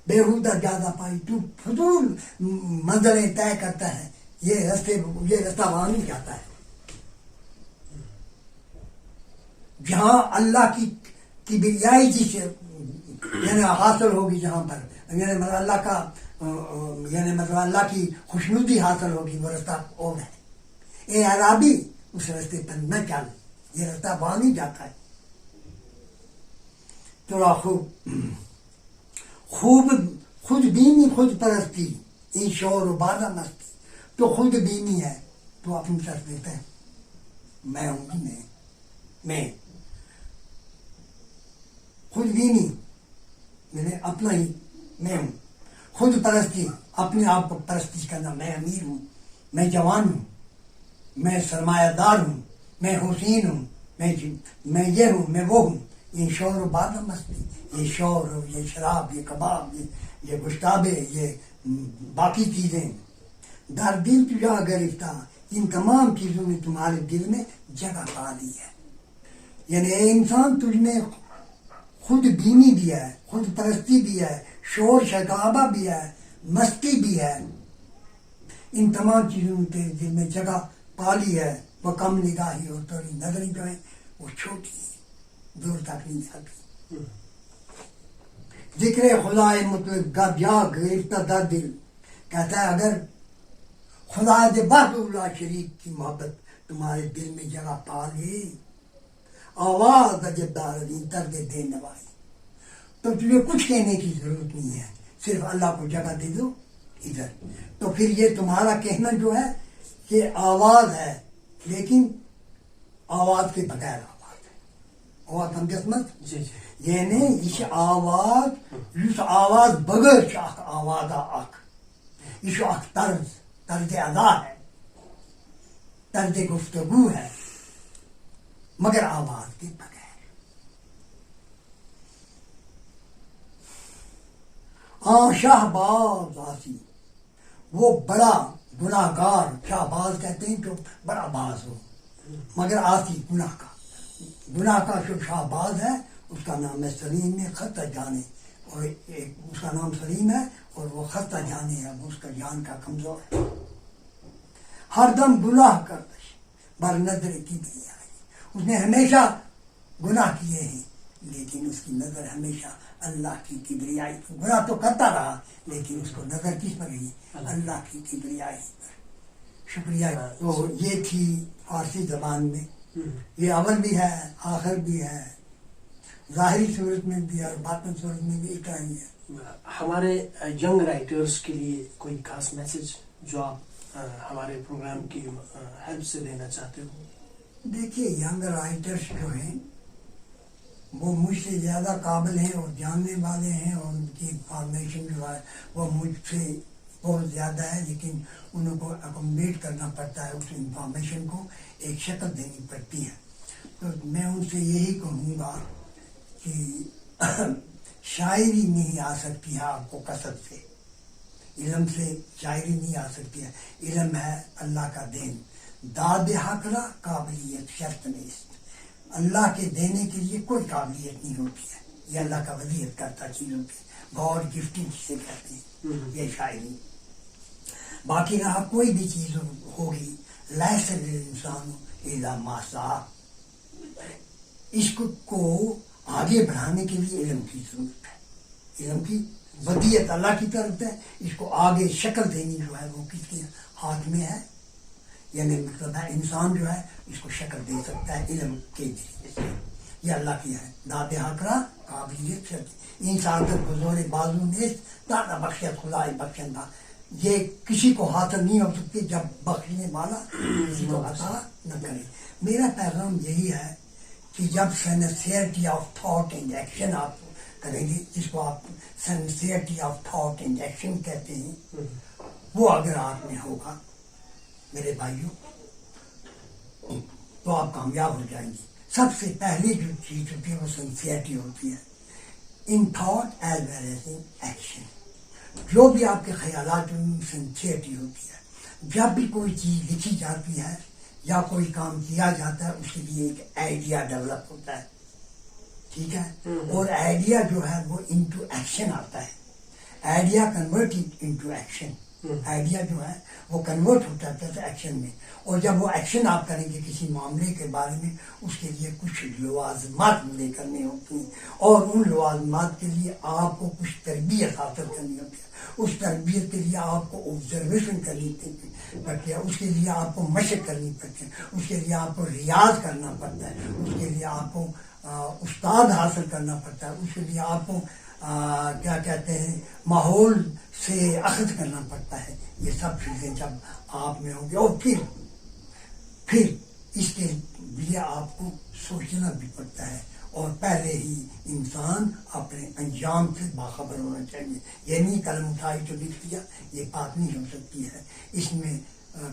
S1: بےہودہ زیادہ پائی، تو فضول منزلیں طے کرتا ہے، یہ راستہ وہاں نہیں جاتا ہے جہاں اللہ کی کبریائی جس یعنی حاصل ہوگی، جہاں پر یعنی مطلب اللہ کا یعنی مطلب اللہ کی خوشنودی حاصل ہوگی، وہ راستہ اور ہے. اے عرابی اس راستے پر نہ چل، یہ راستہ وہاں نہیں جاتا ہے. تو خوب خود بینی خود پرستی، این شور و بادہ مستی. تو خود بینی ہے، تو اپنی طرف دیتا ہے میں ہوں گی، میں خود بینی میں نے اپنا ہی میں ہوں. خود پرستی، اپنے آپ کو پرستی کرنا، میں امیر ہوں، میں جوان ہوں، میں سرمایہ دار ہوں، میں حسین ہوں، میں یہ ہوں، میں وہ ہوں. یہ شور و بادہ مستی، یہ شور، یہ شراب، یہ کباب، یہ گشتابے، یہ باقی چیزیں. در دل تجھا گرفتہ، ان تمام چیزوں نے تمہارے دل میں جگہ پا لی ہے. یعنی اے انسان، تجھ میں خود بینی بھی ہے، خود پرستی بھی ہے، شور شگابہ بھی ہے، مستی بھی ہے. ان تمام چیزوں نے تیرے دل میں جگہ پا لی ہے. وہ کم نگاہی اور تیری نظریں جو ہیں وہ چھوٹی ہیں، دور تک نہیں جاتی. ذکر خدا مطلق گا جا گرفتہ در دل، کہتا ہے اگر خدا دے وحدہ لا شریک کی محبت تمہارے دل میں جگہ پا لے، آواز عجب دارالدین درد دے نوائی، تو تجھے کچھ کہنے کی ضرورت نہیں ہے، صرف اللہ کو جگہ دے دو ادھر. تو پھر یہ تمہارا کہنا جو ہے یہ آواز ہے، لیکن آواز کے بغیر آواز ہے. آواز ہم قسمت یعنی یہ آواز بغیر شاخ آواز آخ، یہ اخ طرز ادا ہے، طرز گفتگو ہے، مگر آواز کے بغیر. شاہباز آسی، وہ بڑا گناہ گار، شاہباز کہتے ہیں جو بڑا باز ہو، مگر آسی گناہ کا جو شاہباز ہے اس کا نام ہے سلیم خطہ جانے، اور اس کا نام سلیم ہے اور وہ خطہ جانے ہے، وہ اس کا جان کا کمزور ہے. ہر دم گناہ کرتا بر نظر کی بھی آئی، اس نے ہمیشہ گناہ کیے ہیں لیکن اس کی نظر ہمیشہ اللہ کی کبریائی پر. برا تو کرتا رہا لیکن اس کو نظر کس پر رہی؟ اللہ کی کبریائی پر. شکریہ. تو یہ تھی فارسی زبان میں. یہ اول بھی ہے آخر بھی ہے, ظاہری صورت میں بھی اور باطن صورت میں بھی اتنا ہی ہے.
S2: ہمارے ینگ رائٹرز کے لیے کوئی خاص میسج جو آپ ہمارے پروگرام کی ہیلپ سے دینا چاہتے ہو؟
S1: دیکھیے ینگ رائٹرز جو ہیں وہ مجھ سے زیادہ قابل ہیں اور جاننے والے ہیں, اور ان کی انفارمیشن جو ہے وہ مجھ سے بہت زیادہ ہے, لیکن انہوں کو اکوموڈیٹ کرنا پڑتا ہے, اس انفارمیشن کو ایک شکل دینی پڑتی ہے. تو میں ان سے یہی کہوں گا کہ شاعری نہیں آ سکتی ہے آپ کو کثرت سے, علم سے شاعری نہیں آ سکتی ہے. علم ہے اللہ کا دین. داد حق را قابلیت شرط نیست. اللہ کے دینے کے لیے کوئی قابلیت نہیں ہوتی ہے, یہ اللہ کا ولیت کرتا چیزوں کی, گاڈ گفٹنگ جسے کہتے ہیں, یہ شاعری. باقی رہا کوئی بھی چیز ہوگی, لیس الانسان الا ما سعی, عشق کو آگے بڑھانے کے لیے علم کی ضرورت ہے. علم کی ودیت اللہ کی طرف ہے, اس کو آگے شکل دینی جو ہے وہ کس کے ہاتھ میں ہے, یعنی مطلب ہے انسان جو ہے اس کو شکل دے سکتا ہے علم کے ذریعے سے. یہ اللہ کی ہے داد حقرا قابلیت شرط. این سعادت بزور بازو نیست دادا بخشت خدای بخشندہ. یہ کسی کو حاصل نہیں ہو سکتی جب بخشنے والا کسی کو عطا نہ کرے. میرا پیغام یہی ہے کہ جب سینسیئرٹی آف تھاٹ اینڈ ایکشن آپ کریں گے, جس کو آپ سینسیئرٹی آف تھاٹ اینڈ ایکشن کہتے ہیں, وہ اگر آپ میں ہوگا میرے بھائیوں تو آپ کامیاب ہو جائیں گے. سب سے پہلے جو چیز ہوتی ہے وہ سنسیئرٹی ہوتی ہے, in thought as well as in action. جو بھی آپ کے خیالات میں سنسیئرٹی ہوتی ہے. جب بھی کوئی چیز لکھی جاتی ہے یا کوئی کام کیا جاتا ہے اس کے لیے ایک آئیڈیا ڈیولپ ہوتا ہے, ٹھیک ہے, اور آئیڈیا جو ہے وہ انٹو ایکشن آتا ہے. Idea convert into action. Idea جو ہے وہ کنورٹ ہوتا ہے ایکشن میں, اور جب وہ ایکشن آپ کریں گے کسی معاملے کے بارے میں, اس کے لیے کچھ لوازمات ملے کرنے ہوتی ہیں, اور ان لوازمات کے لیے آپ کو کچھ تربیت حاصل کرنی ہوتی ہے. اس تربیت کے لیے آپ کو آبزرویشن کرنی پڑتی ہے, اس کے لیے آپ کو مشق کرنی پڑتی ہے, اس کے لیے آپ کو ریاض کرنا پڑتا ہے, اس کے لیے آپ کو استاد حاصل کرنا پڑتا ہے, اس کے لیے آپ کو کیا کہتے ہیں ماحول سے اخذ کرنا پڑتا ہے. یہ سب چیزیں جب آپ میں ہوں گی, اور پھر اس کے لیے آپ کو سوچنا بھی پڑتا ہے, اور پہلے ہی انسان اپنے انجام سے باخبر ہونا چاہیے. یہ نہیں قلم اٹھائی تو لکھ دیا, یہ بات نہیں ہو سکتی ہے. اس میں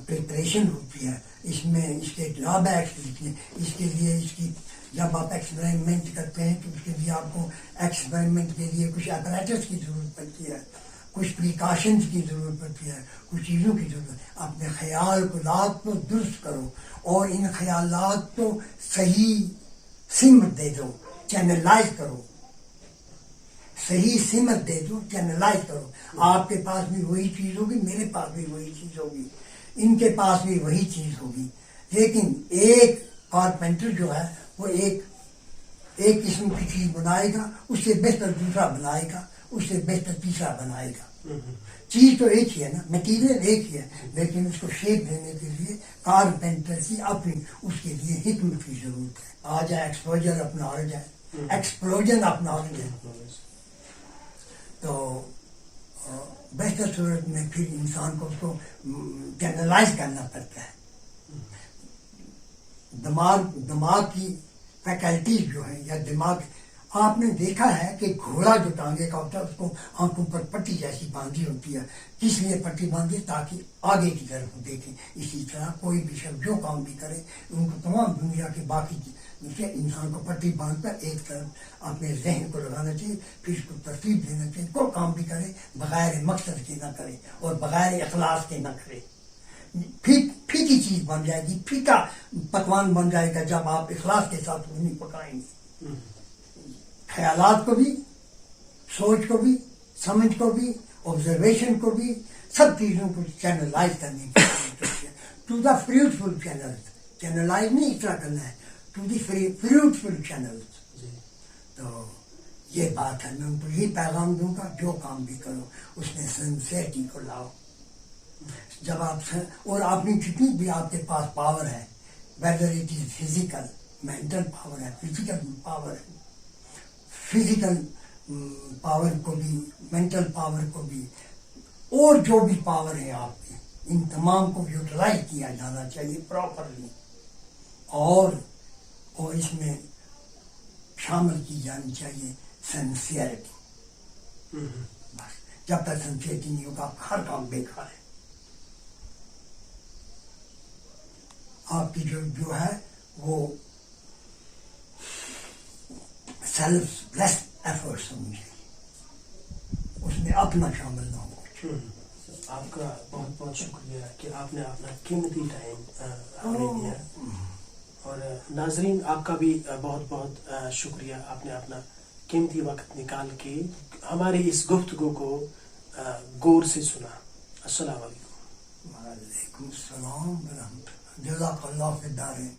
S1: پریپریشن ہوتی ہے, اس میں اس کے ڈرا بیکس لکھنے, اس کے لیے اس کی جب آپ ایکسپیریمنٹ کرتے ہیں تو اس کے لیے آپ کو ایکسپیریمنٹ کے لیے کچھ اپریٹس کی ضرورت پڑتی ہے, کچھ پریکاشنز کی ضرورت پڑتی ہے, کچھ چیزوں کی ضرورت ہے. اپنے خیالات کو درست کرو اور ان خیالات کو صحیح سمت دے دو, چینلائز کرو, صحیح سمت دے دو, چینلائز کرو. آپ کے پاس بھی وہی چیز ہوگی, میرے پاس بھی وہی چیز ہوگی, ان کے پاس بھی وہی چیز ہوگی, لیکن ایک کارپینٹر جو ہے وہ ایک قسم کی چیز بنائے گا, اس سے بہتر دوسرا بنائے گا, اس سے بہتر تیسرا بنائے گا. چیز تو ایک ہی ہے نا, مٹیریل ایک ہی ہے, لیکن اس کو شیپ دینے کے لیے کارپینٹر کی اپنی اس کے لیے حکمت کی ضرورت ہے. آ جائے ایکسپوجر آف نالج ہے, ایکسپلوژن آف نالج ہے. تو بہتر صورت میں پھر انسان کو اس کو چینلائز کرنا پڑتا ہے. دماغ کی فیکلٹیز جو ہے یا دماغ, آپ نے دیکھا ہے کہ گھوڑا جو ٹانگے کا ہوتا ہے اس کو آنکھوں پر پٹی جیسی باندھی ہوتی ہے. کس لیے پٹی باندھی؟ تاکہ آگے کی طرف دیکھیں. اسی طرح کوئی بھی شخص جو کام بھی کرے ان کو تمام دنیا کے باقی انسان کو پٹی باندھ کر ایک طرف اپنے ذہن کو لگانا چاہیے, پھر اس کو ترتیب دینا چاہیے. کوئی کام بھی کرے بغیر مقصد کے نہ کرے اور بغیر اخلاص کے نہ کرے. پھیکی چیز بن جائے گی, پھیکا پکوان بن جائے گا جب آپ اخلاص کے ساتھ وہ نہیں پکائیں گے. خیالات کو بھی, سوچ کو بھی, سمجھ کو بھی, آبزرویشن کو بھی, سب چیزوں کو چینلائز کرنے کی ضرورت ہے. To the fruitful channel, channelise نہیں اس طرح کرنا ہے, ٹو دی فروٹفل چینل. تو یہ بات ہے، میں ان کو یہی پیغام دوں گا، جو کام بھی کرو اس میں سنسیئرٹی کو لاؤ. جب آپ اور آپ نے جتنی بھی آپ کے پاس پاور ہے، whether it is physical, mental power ہے، فزیکل پاور ہے، فزیکل پاور کو بھی، مینٹل پاور کو بھی، اور جو بھی پاور ہے آپ کی، ان تمام کو یوٹیلائز کیا جانا چاہیے پراپرلی، اور اس میں شامل کی جانی چاہیے سنسیئرٹی. بس جب تک سنسیئرٹی نہیں ہوگا آپ کا ہر کام بیکار ہے. آپ کی جو ہے وہ سیلف لیس ایفرٹس ہونی چاہیے، اس میں اپنا شامل نہ ہو.
S2: آپ کا بہت بہت شکریہ کہ آپ نے اپنا قیمتی ٹائم ہمیں دیا، اور ناظرین آپ کا بھی بہت بہت شکریہ، آپ نے اپنا قیمتی وقت نکال کے ہماری اس گفتگو کو غور سے سنا. السلام علیکم.
S1: وعلیکم السلام ورحمۃ اللہ. جزاک اللہ فی الدارین.